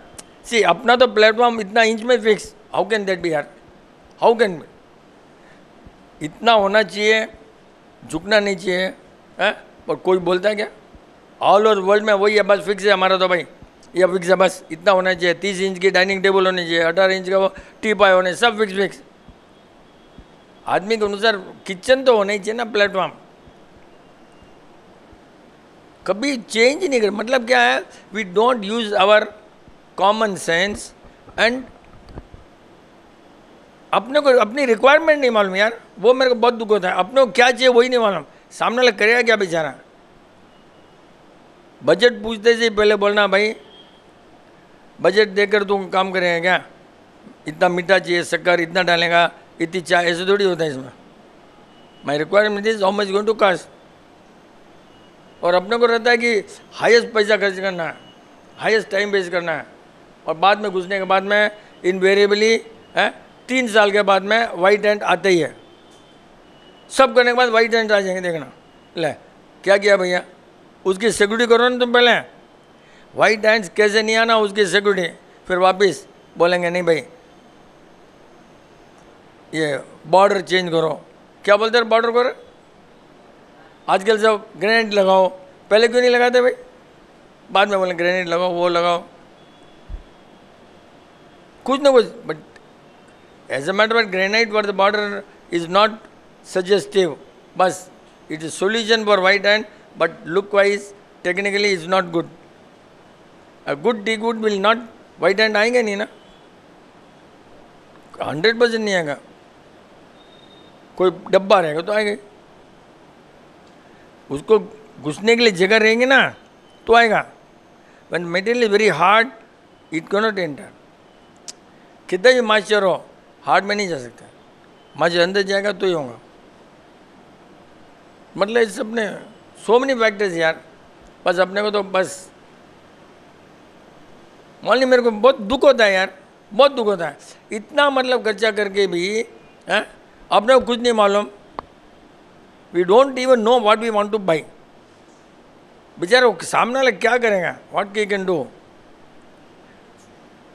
सी अपना तो प्लेटफॉर्म इतना इंच में fix, how can that be यार, हाउ कैन इतना होना चाहिए, झुकना नहीं चाहिए है। और कोई बोलता है क्या? ऑल ओवर वर्ल्ड में वही है, बस फिक्स है हमारा तो भाई, ये फिक्स है, बस इतना होना चाहिए, 30 इंच की डाइनिंग टेबल होनी चाहिए, 18 इंच का वो टीपाई होने, सब फिक्स। आदमी के अनुसार किचन तो होना ही चाहिए ना, प्लेटफॉर्म कभी चेंज नहीं कर। मतलब क्या है, we don't use our common sense, and अपने को अपनी रिक्वायरमेंट नहीं मालूम यार, वो मेरे को बहुत दुख होता है। अपने को क्या चाहिए वही नहीं मालूम, सामने वाला करेगा क्या बेचारा। बजट पूछते से पहले बोलना, भाई बजट देकर तुम काम करेंगे क्या, इतना मीठा चाहिए, शक्कर इतना डालेगा, इतनी चाय, ऐसे थोड़ी होता है इसमें। My requirement is how much going to cost. और अपने को रहता है कि हाईएस्ट पैसा खर्च करना है, हाईएस्ट टाइम वेस्ट करना है, और बाद में घुसने के बाद में इनवेरिएबली है 3 साल के बाद में वाइट एंड आते ही है, सब करने के बाद वाइट एंड आ जाएंगे। देखना ले क्या किया भैया, उसकी सिक्योरिटी करो ना तुम पहले, वाइट हैंड्स कैसे नहीं आना उसकी सिक्योरिटी, फिर वापस बोलेंगे नहीं भाई ये बॉर्डर चेंज करो। क्या बोलते हैं बॉर्डर करो, आजकल सब ग्रेनेड लगाओ, पहले क्यों नहीं लगाते भाई, बाद में बोले ग्रेनेड लगाओ, वो लगाओ, कुछ ना कुछ। But as a matter of granite for the border is not suggestive, बस it is solution for white hand, but look wise technically is not good. A good t good will not, white hand आएंगे नहीं ना, 100% नहीं आएगा, कोई डब्बा रहेगा तो आएगा, उसको घुसने के लिए जगह रहेंगे ना तो आएगा। When material is very hard it can not enter. कितना भी मास्टर हो हार्ड में नहीं जा सकता, मास्टर अंदर जाएगा तो ही होगा। मतलब इस सब ने सो मेनी फैक्टर्स यार, बस अपने को तो बस मान ली, मेरे को बहुत दुख होता है यार, बहुत दुख होता है। इतना मतलब खर्चा करके भी है अपने को कुछ नहीं मालूम, we don't even know what we want to buy. बेचारा सामने वाला क्या करेगा, व्हाट ही कैन डू।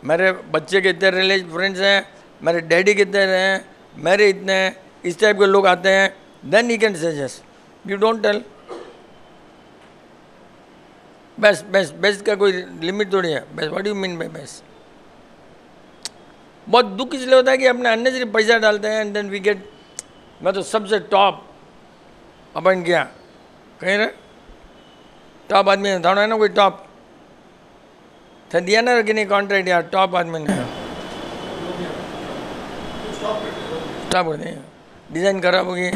मेरे बच्चे के इतने फ्रेंड्स हैं, मेरे डैडी के इतने हैं, मेरे इतने हैं, इस टाइप के लोग आते हैं, then he can suggest. You don't tell. Best best best का कोई लिमिट थोड़ी है। Best what do you mean by best? बहुत दुख इसलिए होता है कि अपने अननेसरी पैसा डालते हैं एंड देन वी गेट। मैं तो सबसे टॉप अपॉइंट किया, कहीं रहे टॉप आदमी था ना, कोई टॉप था दिया ना कि नहीं कॉन्ट्रैक्ट यार, टॉप आदमी ने टॉप कर दिया, डिज़ाइन खराब हो गई।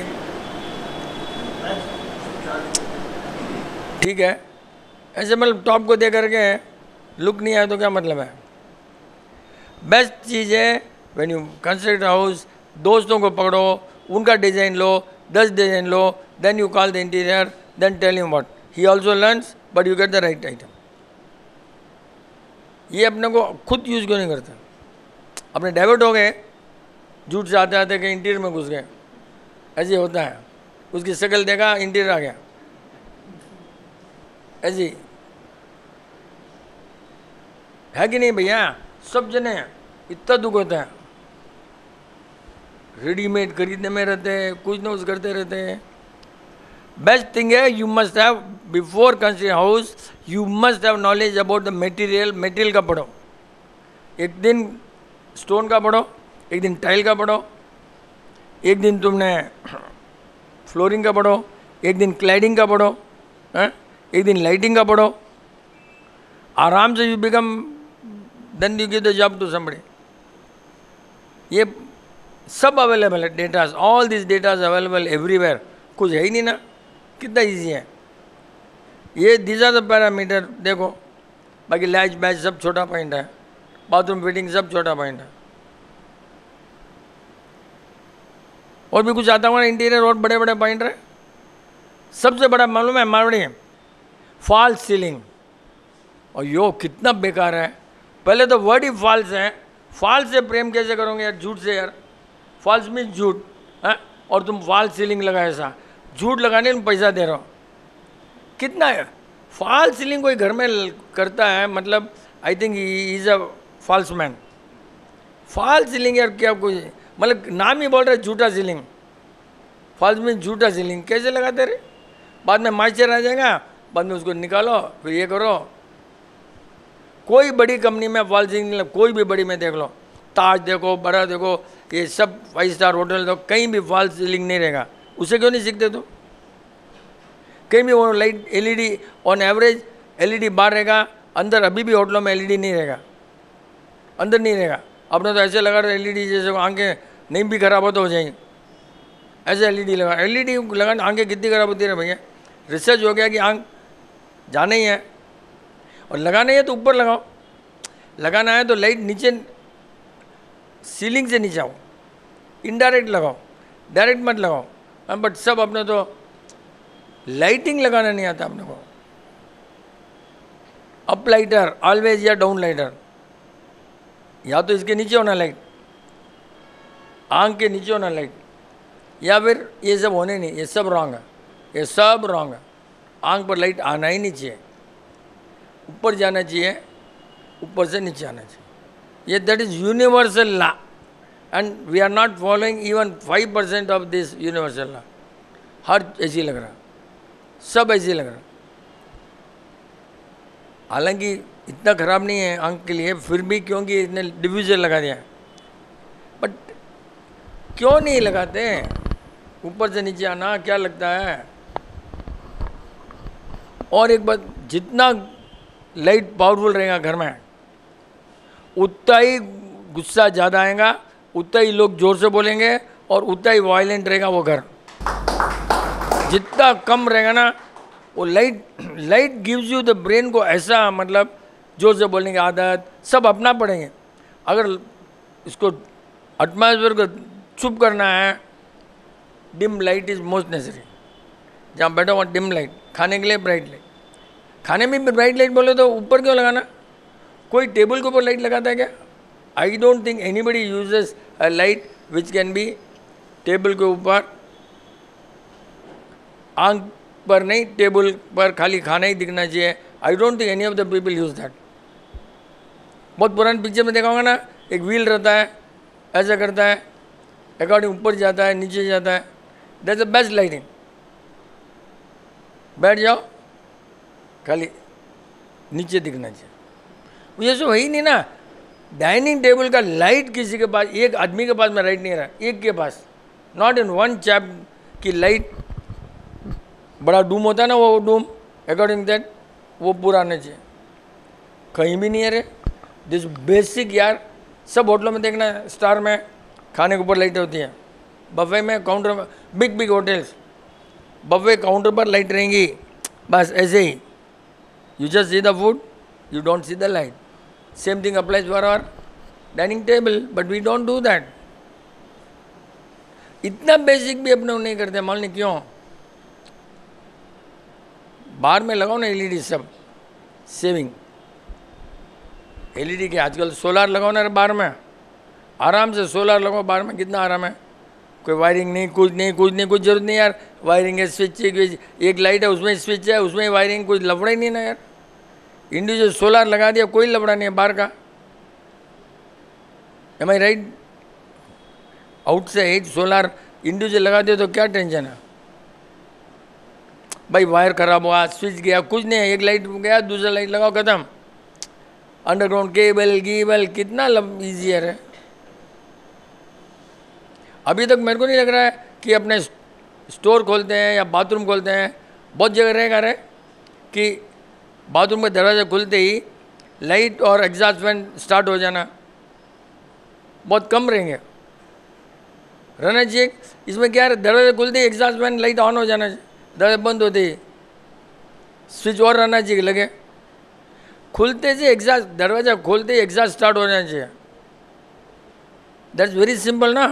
ठीक है, ऐसे मतलब टॉप को दे करके लुक नहीं आया तो क्या मतलब है। बेस्ट चीज़ है व्हेन यू कंस्ट्रक्ट हाउस, दोस्तों को पकड़ो, उनका डिज़ाइन लो, 10 डिज़ाइन लो, then you call the interior, then tell him what he also learns, but you get the right item. ये अपने को खुद यूज़ क्यों नहीं करते? अपने डाइवर्ट हो गए, झूठ से आते आते कहीं इंटीरियर में घुस गए, ऐसे होता है। उसकी शक्ल देखा, इंटीरियर आ गया, ऐसे है कि नहीं भैया? सब जने इतना दुख होता है, रेडीमेड खरीदने में रहते हैं, कुछ ना कुछ करते रहते हैं। बेस्ट थिंग है, you must have before constructing house, you must have knowledge about the material. Material का पढ़ो, एक दिन स्टोन का पढ़ो, एक दिन टाइल का पढ़ो, एक दिन तुमने फ्लोरिंग का पढ़ो, एक दिन क्लैडिंग का पढ़ो, एक दिन लाइटिंग का पढ़ो। आराम से you become, then you give the job to somebody. ये सब अवेलेबल है, datas, all this datas available everywhere. कुछ है ही नहीं ना, कितना इजी है ये। दीज आर द पैरामीटर, देखो। बाकी लैच बैच सब छोटा पॉइंट है, बाथरूम फिटिंग सब छोटा पॉइंट है। और भी कुछ आता हुआ इंटीरियर, और बड़े बड़े पॉइंट है। सबसे बड़ा मालूम है मारवाड़ी फॉल्स सीलिंग, और यो कितना बेकार है। पहले तो वर्ड ही फॉल्स है। फॉल्स से प्रेम कैसे करोगे यार? झूठ से यार। फॉल्स मीन झूठ है, और तुम फॉल्स सीलिंग लगाए, ऐसा झूठ लगाने में पैसा दे रहे हो। कितना है फॉल्स सीलिंग कोई घर में करता है, मतलब I think he is a false man. False ceiling यार क्या, कोई मतलब नाम ही बोल रहे झूठा सीलिंग। फॉल्स मीन झूठा सीलिंग कैसे लगाते रहे? बाद में मॉइस्चर आ जाएगा, बाद में उसको निकालो, फिर ये करो। कोई बड़ी कंपनी में फॉल्स सीलिंग, कोई भी बड़ी में देख लो, ताज देखो, बड़ा देखो, ये सब 5 स्टार होटल देखो, कहीं भी फॉल्स सीलिंग नहीं रहेगा। उसे क्यों नहीं सीखते तुम? कहीं भी वो light LED on average LED बाहर रहेगा, अंदर अभी भी होटलों में एलईडी नहीं रहेगा, अंदर नहीं रहेगा। अपने तो ऐसे लगा रहे एलईडी जैसे आंखें नहीं भी खराब हो तो हो जाएंगी, ऐसे एलईडी लगा। एलईडी लगाने आंखें कितनी खराब होती है भैया? रिसर्च हो गया कि आंख जाना ही है, और लगाना है तो ऊपर लगाओ, लगाना है तो लाइट नीचे सीलिंग से नीचे आओ, इनडायरेक्ट लगाओ, डायरेक्ट मत लगाओ। बट सब अपने तो लाइटिंग लगाना नहीं आता अपने को। अप लाइटर ऑलवेज या डाउन लाइटर, या तो इसके नीचे होना लाइट, आंख के नीचे होना लाइट, या फिर ये सब होने नहीं, ये सब रॉन्ग है, ये सब रॉन्ग है। आंख पर लाइट आना ही नहीं चाहिए, ऊपर जाना चाहिए, ऊपर से नीचे आना चाहिए। ये that is universal law, and we are not following even 5% of this universal law. हर ऐसी लग रहा, सब ऐसे लग रहा। हालांकि इतना ख़राब नहीं है आंख के लिए, फिर भी क्योंकि इसने डिफ्यूज़र लगा दिया। बट क्यों नहीं लगाते? ऊपर से नीचे आना क्या लगता है? और एक बात, जितना लाइट पावरफुल रहेगा घर में, उतना ही गुस्सा ज़्यादा आएगा, उतना ही लोग ज़ोर से बोलेंगे, और उतना ही वायलेंट रहेगा वो घर। जितना कम रहेगा ना, वो light gives you the brain को ऐसा, मतलब जोर से बोलने की आदत, सब अपना पड़ेंगे। अगर इसको एटमॉस्फेयर को चुप करना है, dim light is most necessary. जहाँ बैठा हुआ डिम लाइट, खाने के लिए ब्राइट लाइट। खाने में भी ब्राइट लाइट बोले तो ऊपर क्यों लगाना? कोई टेबल के ऊपर लाइट लगाता है क्या? I don't think anybody uses a light which can be table के ऊपर आंख पर नहीं, टेबल पर खाली खाना ही दिखना चाहिए। I don't think any of the people use that. बहुत पुरानी पिक्चर में देखा होगा ना, एक व्हील रहता है, ऐसा करता है, अकॉर्डिंग ऊपर जाता है, नीचे जाता है। That's the best lighting. बैठ जाओ, खाली नीचे दिखना चाहिए। ये सब है ही नहीं ना। डाइनिंग टेबल का लाइट किसी के पास, एक आदमी के पास में लाइट नहीं रहा, एक के पास, नॉट इन वन चैप की लाइट। बड़ा डूम होता है ना, वो डूम अकॉर्डिंग दैट वो पूरा आना चाहिए। कहीं भी नहीं है रे दिस बेसिक यार। सब होटलों में देखना, स्टार में खाने के ऊपर लाइट होती है, बफे में, काउंटर में, big big hotels buffet counter पर लाइट रहेंगी, बस ऐसे ही। You just see the food, you don't see the light. Same thing applies for our dining table, but we don't do that. इतना बेसिक भी अपने नहीं करते, मालूम नहीं क्यों। बाहर में लगाओ ना एलईडी, सब सेविंग एलईडी के। आजकल सोलार लगाओ ना बाहर में, आराम से सोलार लगाओ बाहर में, कितना आराम है। कोई वायरिंग नहीं, कुछ नहीं, कुछ जरूरत नहीं यार। वायरिंग है, स्विच है, एक लाइट है उसमें स्विच है, उसमें वायरिंग, कुछ लफड़ा ही नहीं ना यार। इंडिविजुअल सोलार लगा दिया, कोई लफड़ा नहीं है बाहर का। एम आई राइट? आउट से हिट सोलार इंडिविजुअल लगा दिया तो क्या टेंशन है भाई। वायर खराब हुआ, स्विच गया, कुछ नहीं है, एक लाइट गया, दूसरा लाइट लगाओ, खत्म। अंडरग्राउंड केबल गीबल कितना ईजियर है। अभी तक मेरे को नहीं लग रहा है कि अपने स्टोर खोलते हैं या बाथरूम खोलते हैं, बहुत जगह रहेगा रे कि बाथरूम का दरवाज़ा खुलते ही लाइट और एग्जॉस्ट फैन स्टार्ट हो जाना। बहुत कम रहेंगे, रहना चाहिए। इसमें क्या है, दरवाज़ा खुलते ही एग्जॉस्ट फैन लाइट ऑन हो जाना चाहिए, दरवाजा बंद होते ही स्विच और रहना चाहिए लगे। खुलते से एग्जॉस्ट, दरवाज़ा खोलते ही एग्जॉस्ट स्टार्ट हो जाना चाहिए। दैट्स वेरी सिंपल ना।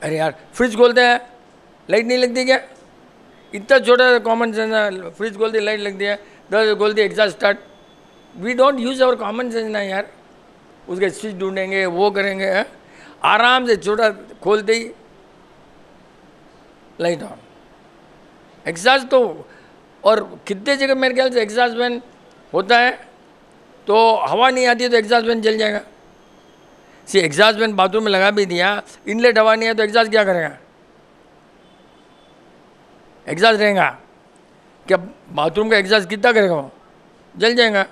अरे यार फ्रिज खोलते हैं, लाइट नहीं लगती क्या? इतना छोटा कॉमन सेंस है। फ्रिज खोलते लाइट लगती है, दरवाजा खोलते exhaust start. We don't use our common sense ना यार। उसके स्विच ढूंढेंगे, वो करेंगे है? आराम से छोटा खोलते ही लाइट ऑन। एग्जॉस्ट तो, और कितने जगह मेरे ख्याल से एग्जॉस्ट फैन होता है तो हवा नहीं आती है तो एग्जॉस्ट फैन जल जाएगा। सी एग्जॉस्ट फैन बाथरूम में लगा भी दिया, इनलेट हवा नहीं है तो एग्जॉस्ट क्या करेगा? एग्जॉस्ट रहेगा क्या? बाथरूम का एग्जॉस्ट कितना करेगा? वो जल जाएगा।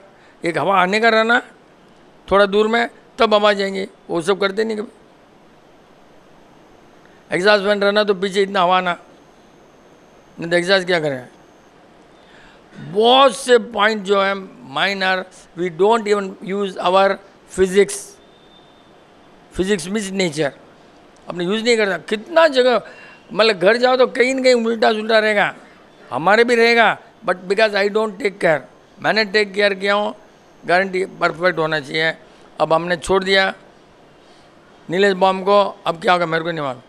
एक हवा आने का रहना थोड़ा दूर में, तब हवा जाएंगी। वो सब करते नहीं कभी। एग्जॉस्ट फैन रहना तो पीछे इतना हवा ना, नहीं तो एग्जॉस्ट क्या करेगा? बहुत से पॉइंट जो है minor, we don't even use our physics. Physics means nature, अपने यूज़ नहीं करता। कितना जगह मतलब घर जाओ तो कहीं न कहीं उल्टा सुल्टा रहेगा, हमारे भी रहेगा, but because I don't take care. मैंने टेक केयर किया हूँ, गारंटी परफेक्ट होना चाहिए। अब हमने छोड़ दिया नीलेश बॉम्ब को, अब क्या होगा मेरे को नहीं मालूम।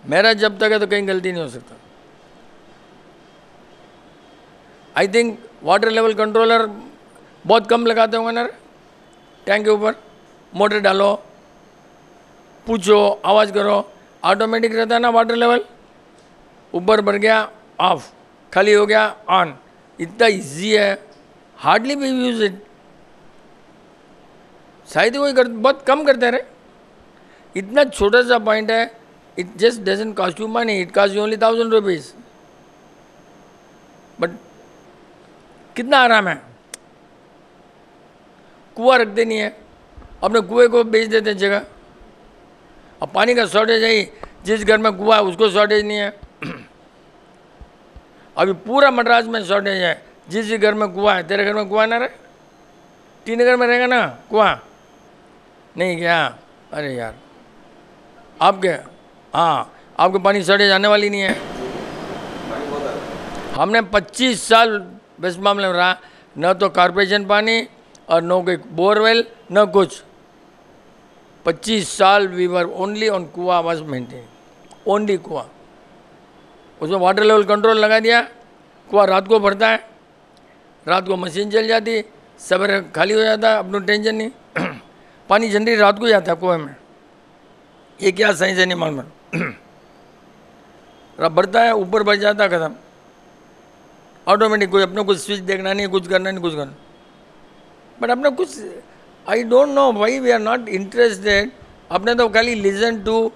मेरा जब तक है तो कहीं गलती नहीं हो सकता। I think water level controller बहुत कम लगाते होंगे ना टैंक के ऊपर। मोटर डालो, पूछो, आवाज़ करो, ऑटोमेटिक रहता है ना वाटर लेवल। ऊपर बढ़ गया ऑफ, खाली हो गया ऑन। इतना इजी है, हार्डली वी यूज इट। शायद कोई बहुत कम करते रहे। इतना छोटा सा पॉइंट है, it just doesn't cost you money, it cost you only 1000 rupees. But कितना आराम है। कुआं रखते नहीं है, अपने कुएं को बेच देते हैं जगह। अब पानी का शॉर्टेज है, जिस घर में कुआं है उसको शॉर्टेज नहीं है। अभी पूरा मद्रास में शॉर्टेज है। जिस घर में कुआं है, तेरे घर में कुआं ना रहे? टी नगर में रहेगा ना कुआं? नहीं क्या? अरे यार आपके, हाँ आपके पानी शॉर्टेज आने वाली नहीं है। हमने 25 साल वेस्ट मामले में रहा, न तो कॉर्पोरेशन पानी और न कोई बोरवेल, न कुछ। 25 साल वी वर ओनली ऑन कुआं वाज मेंटेन, ओनली कुआं। उसमें वाटर लेवल कंट्रोल लगा दिया, कुआं रात को भरता है, रात को मशीन चल जाती, सवेरे खाली हो जाता है, अपनी टेंशन नहीं। पानी जनरली रात को जाता है कुएं में। ये क्या सही से नहीं मालूम। बढ़ता है, ऊपर बढ़ जाता है, खत्म, ऑटोमेटिक। कोई अपने कुछ स्विच देखना नहीं, कुछ करना नहीं, कुछ करना, बट अपना कुछ, I don't know why we are not interested. अपने तो खाली लिसन टू,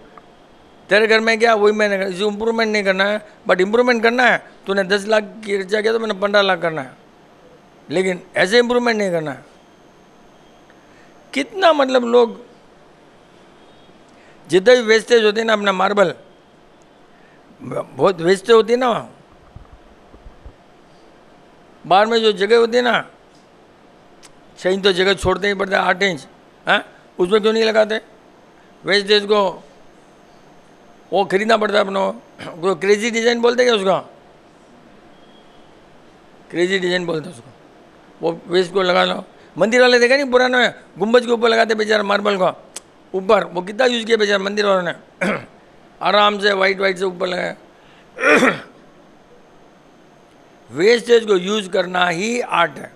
तेरे घर में क्या वही मैंने, इसे इम्प्रूवमेंट नहीं करना है, बट इम्प्रूवमेंट करना है। तूने 10 लाख की खर्चा किया तो मैंने 15 लाख करना है, लेकिन ऐसे इम्प्रूवमेंट नहीं करना है। कितना मतलब लोग जितना भी वेस्टेज होती है ना, अपना मार्बल बहुत वेस्टेज होती है ना, बाहर में जो जगह होती है ना, 6 इंच तो जगह छोड़ते ही पड़ता है, 8 इंच, हाँ, उसमें क्यों नहीं लगाते? वेस्टेज को वो खरीदना पड़ता है अपनों को। क्रेजी डिजाइन बोलते क्या उसका? क्रेजी डिजाइन बोलते उसको। वो वेस्ट को लगा लो। मंदिर वाले देखा नहीं, पुराने में गुम्बज के ऊपर लगाते बेचारा मार्बल को ऊपर, वो कितना यूज किया बेचारा मंदिर वालों ने आराम से वाइट वाइट से ऊपर लगाया। वेस्टेज को यूज करना ही आर्ट है।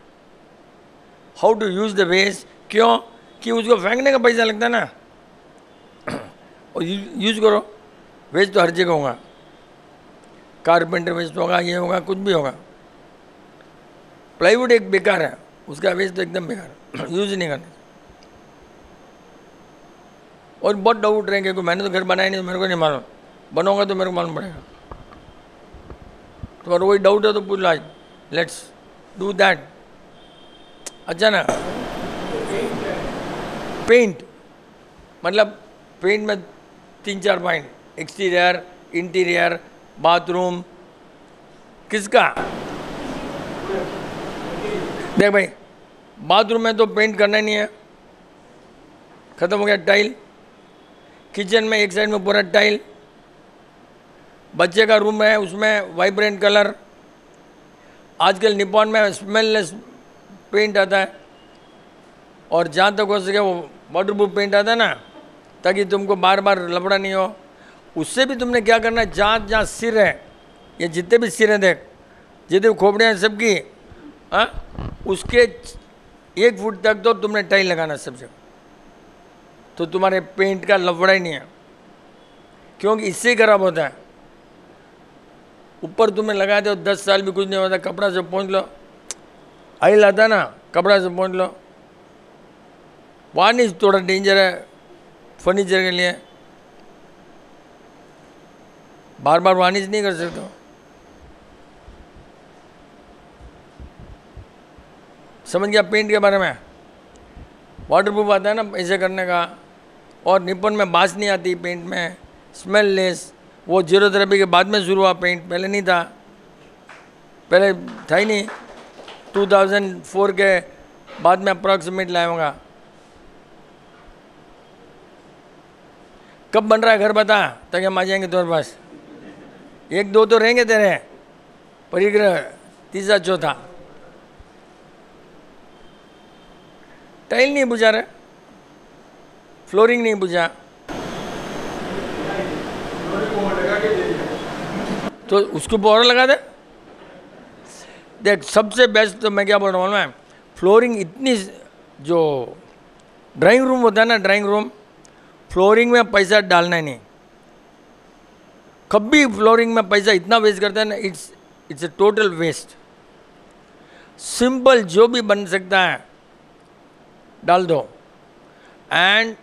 How to use the waste, क्यों कि उसको फेंकने का पैसा लगता है ना, और यूज करो। वेस्ट तो हर जगह होगा, कारपेंटर वेस्ट होगा, ये होगा, कुछ भी होगा। प्लाईवुड एक बेकार है, उसका वेस्ट तो एकदम बेकार है, यूज नहीं करना। और बहुत डाउट रहेंगे कि मैंने तो घर बनाया नहीं, तो मेरे को नहीं मालूम, बनोगा तो मेरे को मालूम पड़ेगा। तो अगर वही डाउट है तो पूछ लो आज, लेट्स डू दैट। अच्छा ना, पेंट मतलब पेंट में 3-4 पॉइंट, एक्सटीरियर, इंटीरियर, बाथरूम, किसका? देख भाई, बाथरूम में तो पेंट करना ही नहीं है, खत्म हो गया। टाइल, किचन में एक साइड में पूरा टाइल, बच्चे का रूम है उसमें वाइब्रेंट कलर। आजकल निपॉन में स्मेललेस पेंट आता है, और जहाँ तक हो सके वो वाटरप्रूफ पेंट आता है ना, ताकि तुमको बार बार लपड़ा नहीं हो। उससे भी तुमने क्या करना है, जहाँ जहाँ सिर है, ये जितने भी सिर हैं देख, जितने भी खोपड़ियाँ हैं सबकी, हाँ, उसके 1 फुट तक तो तुमने टाइल लगाना सब जगह, तो तुम्हारे पेंट का लफड़ा ही नहीं है, क्योंकि इससे ही खराब होता है। ऊपर तुम्हें लगा दो 10 साल भी कुछ नहीं होता, कपड़ा से पोंछ लो, ऑयल आता ना, कपड़ा से पोंछ लो। वार्निश थोड़ा डेंजर है फर्नीचर के लिए, बार बार वार्निश नहीं कर सकते हो। समझ गया पेंट के बारे में? वाटरप्रूफ आता है ना ऐसे करने का, और निपॉन में बास नहीं आती पेंट में, स्मेल लेस। वो जीरो थेरेपी के बाद में शुरू हुआ पेंट, पहले नहीं था, पहले था ही नहीं। 2004 के बाद में अप्रॉक्सीमेट लाया होगा। कब बन रहा है घर बता, ताकि हम आ जाएंगे तुम्हारे पास। 1-2 तो रहेंगे तेरे परिग्रह, तीसरा चौथा। टाइल नहीं बुझा रहे, फ्लोरिंग नहीं बुझा, तो उसको और लगा दे। देख सबसे बेस्ट तो मैं क्या बोल रहा हूँ मैं, फ्लोरिंग इतनी, जो ड्राइंग रूम होता है ना, ड्राइंग रूम, फ्लोरिंग में पैसा डालना ही नहीं। कभी फ्लोरिंग में पैसा इतना वेस्ट करता है ना, it's a total waste. Simple जो भी बन सकता है डाल दो, एंड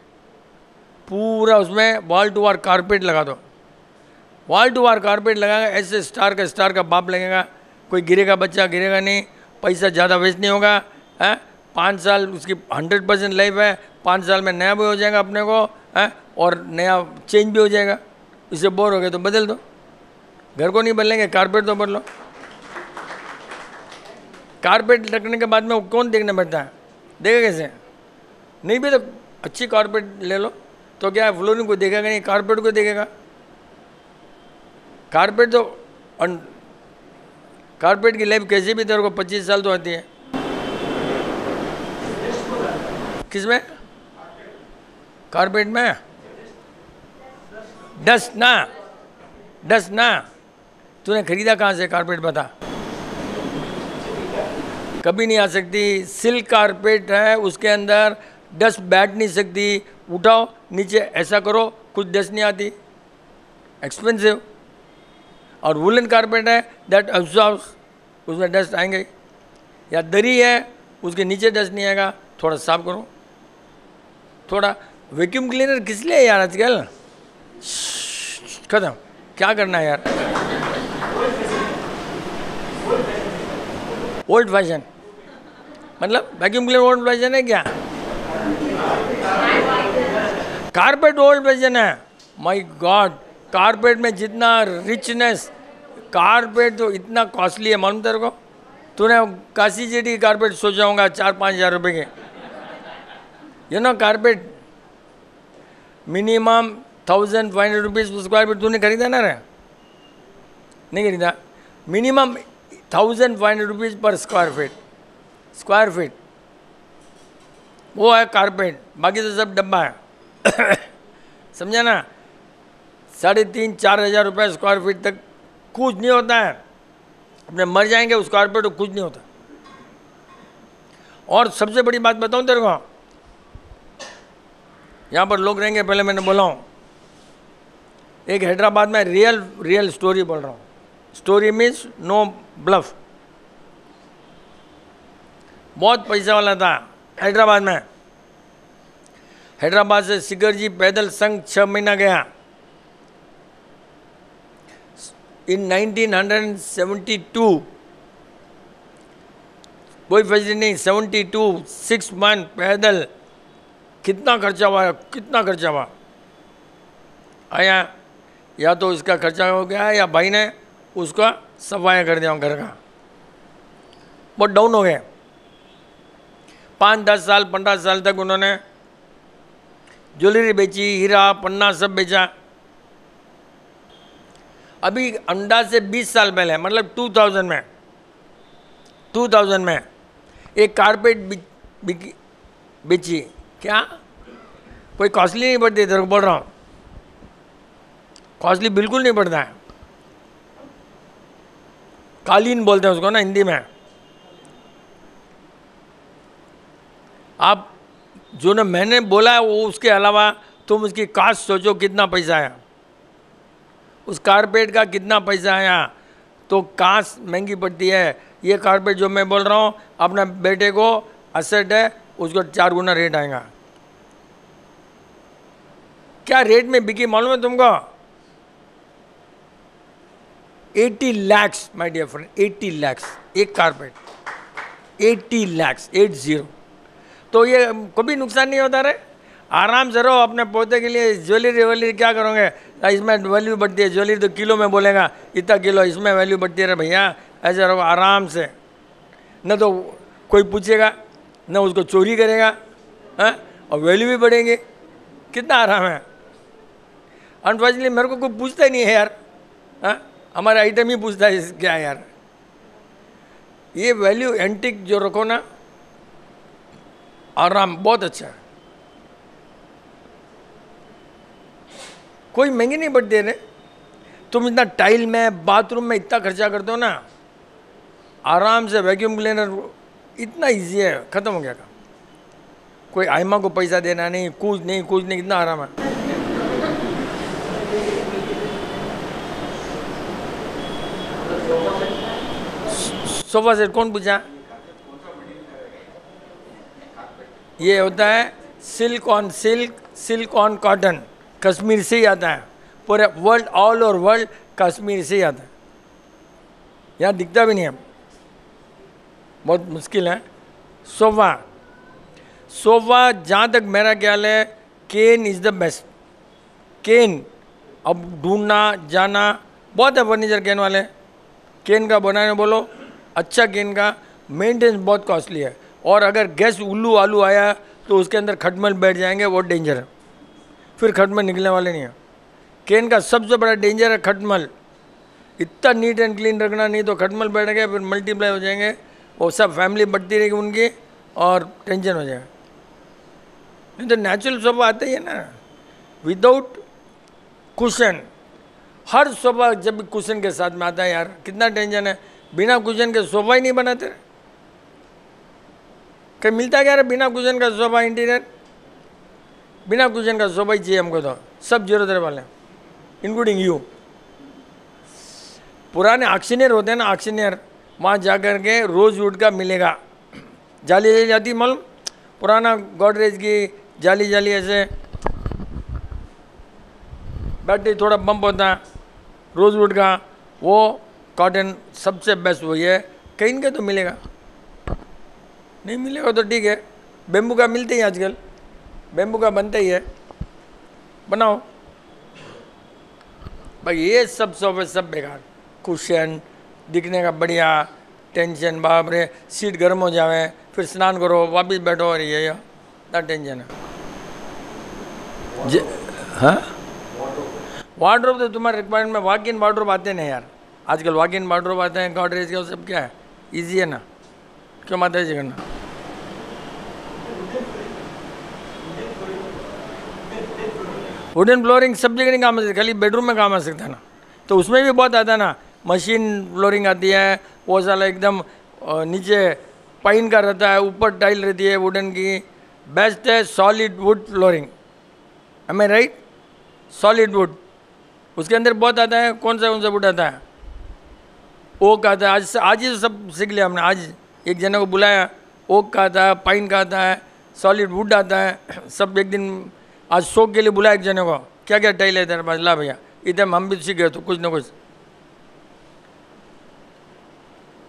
पूरा उसमें वॉल टू वॉल कारपेट लगा दो। वॉल टू वॉल कारपेट लगाएगा, ऐसे स्टार का बाप लगेगा, कोई गिरेगा बच्चा गिरेगा नहीं, पैसा ज़्यादा वेस्ट नहीं होगा। 5 साल उसकी 100% लाइफ है, 5 साल में नया भी हो जाएगा अपने को, और नया चेंज भी हो जाएगा। इससे बोर हो गए तो बदल दो, घर को नहीं बदलेंगे, कारपेट तो बदलो। कारपेट रखने के बाद में वो कौन देखने बैठता है, देखेगा कैसे? नहीं भी तो अच्छी कारपेट ले लो, तो क्या है, फ्लोरिंग को देखेगा नहीं, कारपेट को देखेगा। कारपेट तो कारपेट की लाइफ कैसे भी तेरे को 25 साल तो आती है। किसमें? कारपेट में डस्ट ना, तूने खरीदा कहाँ से कारपेट बता? कभी नहीं आ सकती। सिल्क कारपेट है, उसके अंदर डस्ट बैठ नहीं सकती। उठाओ नीचे ऐसा करो, कुछ डस्ट नहीं आती। एक्सपेंसिव, और वुलन कारपेट है दैट अब्जॉर्ब्स, उसमें डस्ट आएंगे। या दरी है उसके नीचे डस्ट नहीं आएगा, थोड़ा साफ करो। थोड़ा वैक्यूम क्लीनर किस लिए यार आजकल, खत्म, क्या करना है यार। ओल्ड फैशन मतलब वैक्यूम क्लीनर ओल्ड फैशन है क्या? कारपेट ओल्ड फैशन है। माय गॉड, कारपेट में जितना रिचनेस, कारपेट तो इतना कॉस्टली है, मालूम तेरे को? तूने काशी जेटी कारपेट सोचा होगा 4-5 हज़ार रुपये के, you know carpet minimum 1500 rupees square feet. तूने खरीदा ना रे? नहीं खरीदा। मिनिमम 1500 रुपीज़ पर स्क्वायर फीट वो है कारपेट, बाकी तो सब डब्बा है। समझा ना? 3,500-4 हज़ार रुपये स्क्वायर फीट तक कुछ नहीं होता है। अपने मर जाएंगे उस कारपेट को, कुछ नहीं होता। और सबसे बड़ी बात बताऊं तेरे को, यहाँ पर लोग रहेंगे, पहले मैंने बोला हूँ, एक हैदराबाद में रियल स्टोरी बोल रहा हूँ। Story means no bluff. बहुत पैसा वाला था हैदराबाद में। हैदराबाद से शिखर जी पैदल संघ 6 महीना गया। इन 1972 कोई फैसिलिटी नहीं, 72 6 मंथ पैदल। कितना खर्चा हुआ आया, या तो इसका खर्चा हो गया या भाई ने उसका सफाया कर दिया घर का। बहुत डाउन हो गए। 5-10 साल 15 साल तक उन्होंने ज्वेलरी बेची, हीरा पन्ना सब बेचा। अभी अंडा से 20 साल पहले, मतलब 2000 में एक कारपेट बेची। क्या कोई कॉस्टली नहीं पड़ती, तेरे को बोल रहा हूँ, कॉस्टली बिल्कुल नहीं पड़ता है। कालीन बोलते हैं उसको ना हिंदी में। आप जो ना मैंने बोला है वो, उसके अलावा तुम उसकी कास्ट सोचो कितना पैसा आया, उस कारपेट का कितना पैसा आया। तो कास्ट महंगी पड़ती है। ये कारपेट जो मैं बोल रहा हूँ, अपना बेटे को असेट है, उसको 4 गुना रेट आएगा। क्या रेट में बिकी मालूम है तुमको? 80 lakhs my dear friend, 80 lakhs एक कारपेट, 80 lakhs 80। तो ये कभी नुकसान नहीं होता रे। आराम से रहो। अपने पोते के लिए ज्वेलरी क्या करोगे? इसमें वैल्यू बढ़ती है। ज्वेलरी तो किलो में बोलेगा, इतना किलो, इसमें वैल्यू बढ़ती है भैया। ऐसे रहो आराम से, न तो कोई पूछेगा, न उसको चोरी करेगा, हाँ? और वैल्यू भी बढ़ेगी। कितना आराम है। अनफॉर्चुनेटली मेरे को कोई पूछता ही नहीं है यार, हाँ? हमारा आइटम ही पूछता है क्या है यार। ये वैल्यू एंटिक जो रखो ना, आराम बहुत अच्छा है। कोई महंगी नहीं पड़ती है। तुम इतना टाइल में, बाथरूम में इतना खर्चा करते हो ना, आराम से वैक्यूम क्लीनर इतना इजी है, ख़त्म हो गया काम। कोई आइमा को पैसा देना नहीं, कुछ नहीं, कितना आराम है। सोफा सेट कौन पूछा? ये होता है सिल्क ऑन कॉटन, कश्मीर से ही आता है। पूरे world, all over world Kashmir से ही आता है। यहाँ दिखता भी नहीं है, बहुत मुश्किल है। सोफा जहाँ तक मेरा ख्याल है, केन इज़ द बेस्ट। केन अब ढूंढना जाना बहुत है, फर्नीचर केन वाले। केन का बनाने बोलो, अच्छा केन का मेंटेनेंस बहुत कॉस्टली है। और अगर गैस उल्लू आलू आया तो उसके अंदर खटमल बैठ जाएंगे, बहुत डेंजर है। फिर खटमल निकलने वाले नहीं है। केन का सबसे बड़ा डेंजर है खटमल। इतना नीट एंड क्लीन रखना, नहीं तो खटमल बैठ गए, फिर मल्टीप्लाई हो जाएंगे, वो सब फैमिली बढ़ती रहेगी उनकी और टेंशन हो जाएगा। नहीं तो नेचुरल सोफा आता ही है ना, विदाउट कुशन। हर सोफा जब कुशन के साथ में आता है यार, कितना टेंशन है। बिना कुशन के सोफा ही नहीं बनाते। कहीं मिलता क्या है बिना कुशन का सोफा इंटीरियर? बिना कुशन का सोफा ही चाहिए हमको। तो सब 0 वाले इंक्लूडिंग यू। पुराने ऑक्शनियर होते हैं ना, ऑक्शनियर, वहाँ जा कर के रोजवुड का मिलेगा, जाली जाली जाती मालूम, पुराना गॉडरेज की जाली जाली ऐसे बैटरी थोड़ा बम्प होता है, रोजवुड का, वो कॉटन सबसे बेस्ट वही है। कहीं के तो मिलेगा, नहीं मिलेगा तो ठीक है, बेम्बू का मिलते ही आजकल, बेम्बू का बनता ही है, बनाओ भाई। ये सब सब बेकार, कुशन दिखने का बढ़िया, टेंशन बाप रे, सीट गर्म हो जावे, फिर स्नान करो वापस बैठो, और ये ना टेंशन है। हाँ वार्डरोब तो तुम्हारे रिक्वायरमेंट में, वॉक इन वार्डरोब आते नहीं यार, आजकल वॉक इन वार्डरोब आते हैं, गॉडरेज का सब क्या है, ईजी है ना, क्यों माता जी करना। वुडन फ्लोरिंग सब जगह नहीं काम आ सकता, खाली बेडरूम में काम आ सकता है ना, तो उसमें भी बहुत आता है ना, मशीन फ्लोरिंग आती है, वो साला एकदम नीचे पाइन का रहता है, ऊपर टाइल रहती है वुडन की, बेस्ट है सॉलिड वुड फ्लोरिंग, एम आई राइट, सॉलिड वुड, उसके अंदर बहुत आता है, कौन सा वुड आता है, ओक आता है, आज ही सब सीख लिया हमने, आज एक जने को बुलाया, ओक का आता है, पाइन का आता है, सॉलिड वुड आता है, सब एक दिन आज शौक के लिए बुलाया एक जने को, क्या क्या टाइल है तेरे पास, ला भैया, इधर हम भी सीख गए तो कुछ ना कुछ।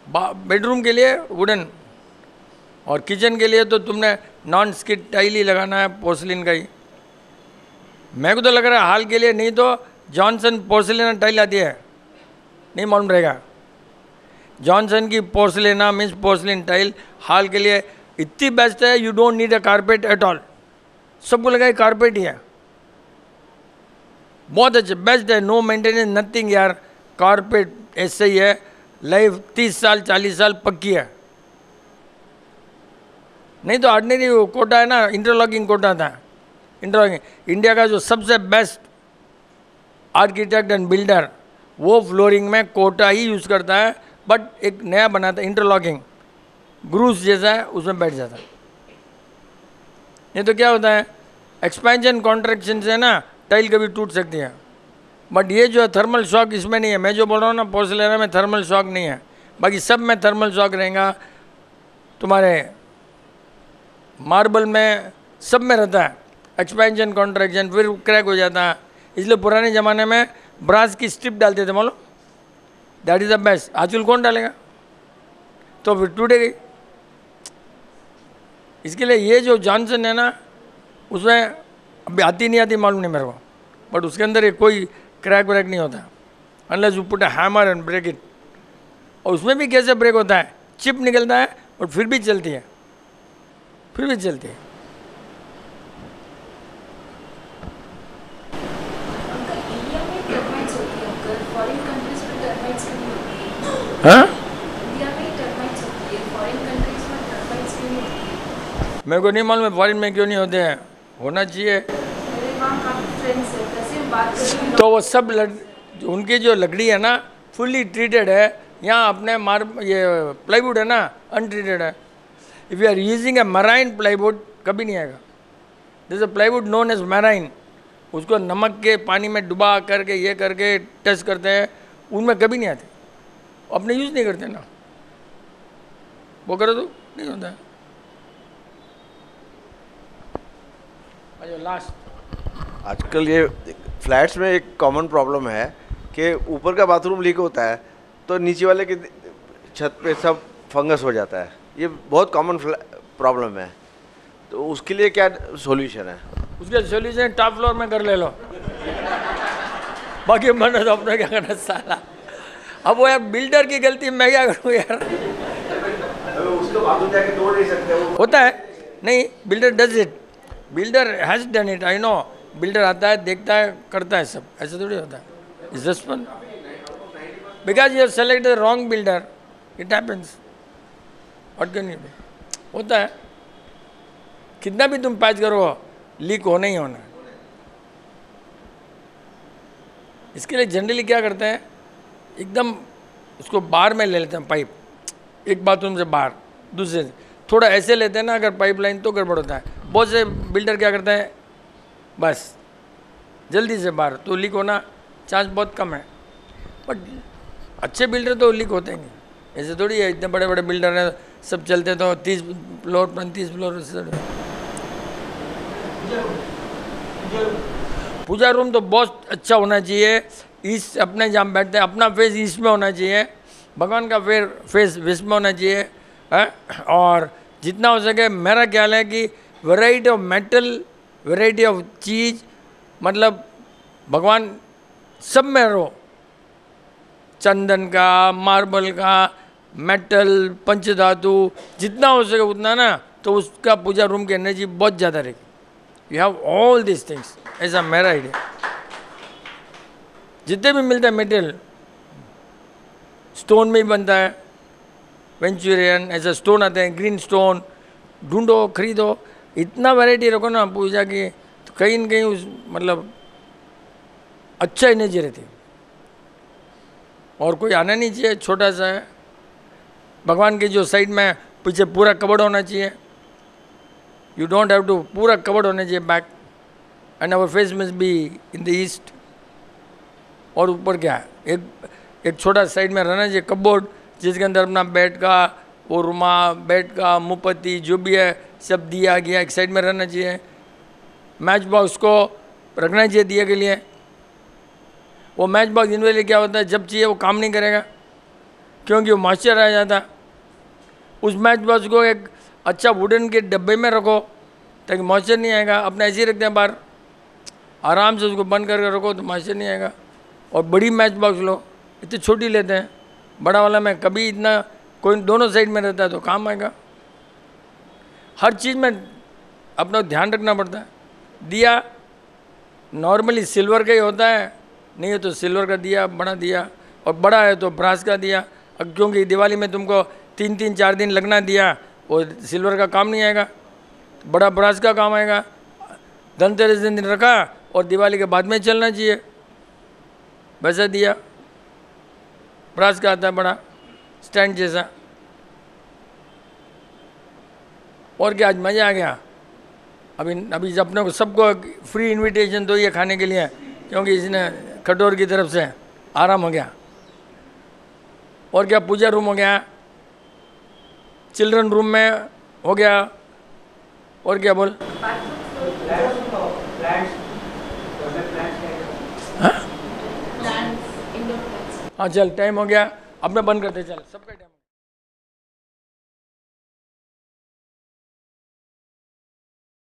बेडरूम के लिए वुडन, और किचन के लिए तो तुमने नॉन स्किड टाइल ही लगाना है, पोर्सिलिन का ही। मेरे को तो लग रहा है हाल के लिए, नहीं तो जॉनसन पोर्सिलिन टाइल आती है, नहीं मालूम रहेगा, जॉनसन की पोर्सिलिना मीन्स पोर्सिलिन टाइल हाल के लिए इतनी बेस्ट है, you don't need a carpet at all, सबको लगा ये कारपेट ही है, बहुत अच्छे बेस्ट है, नो मेंटेनेंस नथिंग यार, कारपेट ऐसे ही है, लाइफ 30 साल 40 साल पक्की है। नहीं तो ऑर्डिनरी कोटा है ना, इंटरलॉकिंग कोटा था, इंटरलॉकिंग इंडिया का जो सबसे बेस्ट आर्किटेक्ट एंड बिल्डर, वो फ्लोरिंग में कोटा ही यूज़ करता है, बट एक नया बनाता है इंटरलॉकिंग, ग्रूस जैसा है, उसमें बैठ जाता है। नहीं तो क्या होता है, एक्सपेंशन कॉन्ट्रैक्शन से ना टाइल कभी टूट सकती है, बट ये जो है थर्मल शॉक इसमें नहीं है, मैं जो बोल रहा हूँ ना पोर्सिलेना में थर्मल शॉक नहीं है, बाकी सब में थर्मल शॉक रहेगा, तुम्हारे मार्बल में सब में रहता है, एक्सपेंशन कॉन्ट्रैक्शन, फिर क्रैक हो जाता है, इसलिए पुराने ज़माने में ब्रास की स्ट्रिप डालते थे मालूम, दैट इज़ द बेस्ट, आजकल कौन डालेगा, तो फिर टूटेगी। इसके लिए ये जो जॉनसन है ना, उसमें अभी आती नहीं आती मालूम नहीं मेरे को, बट उसके अंदर एक कोई क्रैक व्रैक नहीं होता, unless you put a hammer and break it, और उसमें भी कैसे ब्रेक होता है, चिप निकलता है और फिर भी चलती है, फिर भी चलती है। हाँ मेरे को नहीं मालूम है फॉरेन में क्यों नहीं होते हैं, होना चाहिए। तो वो सब उनकी जो लकड़ी है ना फुल्ली ट्रीटेड है, यहाँ अपने ये प्लाईवुड है ना अनट्रीटेड है। If you are using a marine plywood कभी नहीं आएगा, जैसे प्लाईवुड नोन एज मराइन, उसको नमक के पानी में डुबा करके ये करके टेस्ट करते हैं, उनमें कभी नहीं आते, अपने यूज़ नहीं करते ना, वो करो तो नहीं होता है। लास्ट आजकल ये फ्लैट्स में एक कॉमन प्रॉब्लम है कि ऊपर का बाथरूम लीक होता है तो नीचे वाले की छत पे सब फंगस हो जाता है, ये बहुत कॉमन प्रॉब्लम है, तो उसके लिए क्या सॉल्यूशन है? उसके सॉल्यूशन टॉप फ्लोर में कर ले लो, बाकी मन तो अपने क्या करना साला। अब वो यार बिल्डर की गलती, मैं क्या करूँ यार, उसको बाथरूम जाके तोड़ नहीं सकते वो। होता है नहीं, builder does it, builder has done it, I know, builder आता है देखता है करता है सब, ऐसा थोड़ी होता है, it's just fun, because you select the wrong builder, it happens, what can you do, होता है, कितना भी तुम पैच करो लीक होना ही होना है। इसके लिए जनरली क्या करते हैं, एकदम उसको बाहर में ले लेते हैं पाइप, एक बाथरूम से बाहर, दूसरे से थोड़ा ऐसे लेते हैं ना अगर पाइपलाइन, तो गड़बड़ होता है। बहुत से बिल्डर क्या करते हैं, बस जल्दी से बाहर, तो लीक होना चांस बहुत कम है, बट अच्छे बिल्डर तो लीक होते हैं, ऐसे थोड़ी है इतने बड़े बड़े बिल्डर हैं सब चलते तो 30 फ्लोर 35 फ्लोर। पूजा रूम तो बहुत अच्छा होना चाहिए, ईस्ट अपने जहाँ बैठते हैं अपना फेस ईस्ट में होना चाहिए, भगवान का फेस वेस्ट में होना चाहिए है? और जितना हो सके मेरा ख्याल है कि variety of metal, variety of चीज़, मतलब भगवान सब में रहो, चंदन का, मार्बल का, मेटल, पंचधातु, जितना हो सके उतना ना, तो उसका पूजा रूम की एनर्जी बहुत ज़्यादा रहेगी। You have all this things, ऐसा मेरा आइडिया। जितने भी मिलता है मेटेरियल, स्टोन में भी बनता है, वेंचुरियन ऐसा स्टोन आते हैं, ग्रीन स्टोन ढूंढो, खरीदो, इतना वैरायटी रखो ना पूजा की, तो कहीं न कहीं उस मतलब अच्छा एनर्जी रहती है। और कोई आना नहीं चाहिए, छोटा सा है। भगवान के जो साइड में पीछे पूरा कबर्ड होना चाहिए, यू डोंट हैव टू, पूरा कबर्ड होना चाहिए back, and our face must be in the east. और ऊपर क्या है, एक छोटा साइड में रहना चाहिए कबोर्ड, जिसके अंदर अपना बेड का वो रुमा, बेड का मुपत्ती जो भी है सब दिया गया एक साइड में रहना चाहिए। मैच बॉक्स को रखना चाहिए दिए के लिए। वो मैच बॉक्स इनवेले क्या होता है, जब चाहिए वो काम नहीं करेगा क्योंकि वो मॉइस्चर आ जाता है। उस मैच बॉक्स को एक अच्छा वुडन के डब्बे में रखो ताकि मॉइस्चर नहीं आएगा। अपने ऐसे ही रखते हैं बाहर, आराम से उसको बंद करके रखो तो मॉइस्चर नहीं आएगा। और बड़ी मैच बॉक्स लो, इतनी छोटी लेते हैं, बड़ा वाला में कभी इतना कोई दोनों साइड में रहता है तो काम आएगा। हर चीज़ में अपना ध्यान रखना पड़ता है। दिया नॉर्मली सिल्वर का ही होता है, नहीं है तो सिल्वर का दिया, बड़ा दिया, और बड़ा है तो ब्रास का दिया। अब क्योंकि दिवाली में तुमको 3-4 दिन लगना दिया, वो सिल्वर का काम नहीं आएगा, बड़ा ब्रास का काम आएगा। धनतेरस दिन रखा और दिवाली के बाद में चलना चाहिए, वैसा दिया ब्रास का आता है, बड़ा स्टैंड जैसा। और क्या, आज मज़ा आ गया। अभी अपने को सबको फ्री इनविटेशन तो ये खाने के लिए, क्योंकि इसने खटोर की तरफ से आराम हो गया। और क्या, पूजा रूम हो गया, चिल्ड्रन रूम में हो गया, और क्या बोल, हाँ चल टाइम हो गया, अब मैं बंद करते चल, सबका टाइम।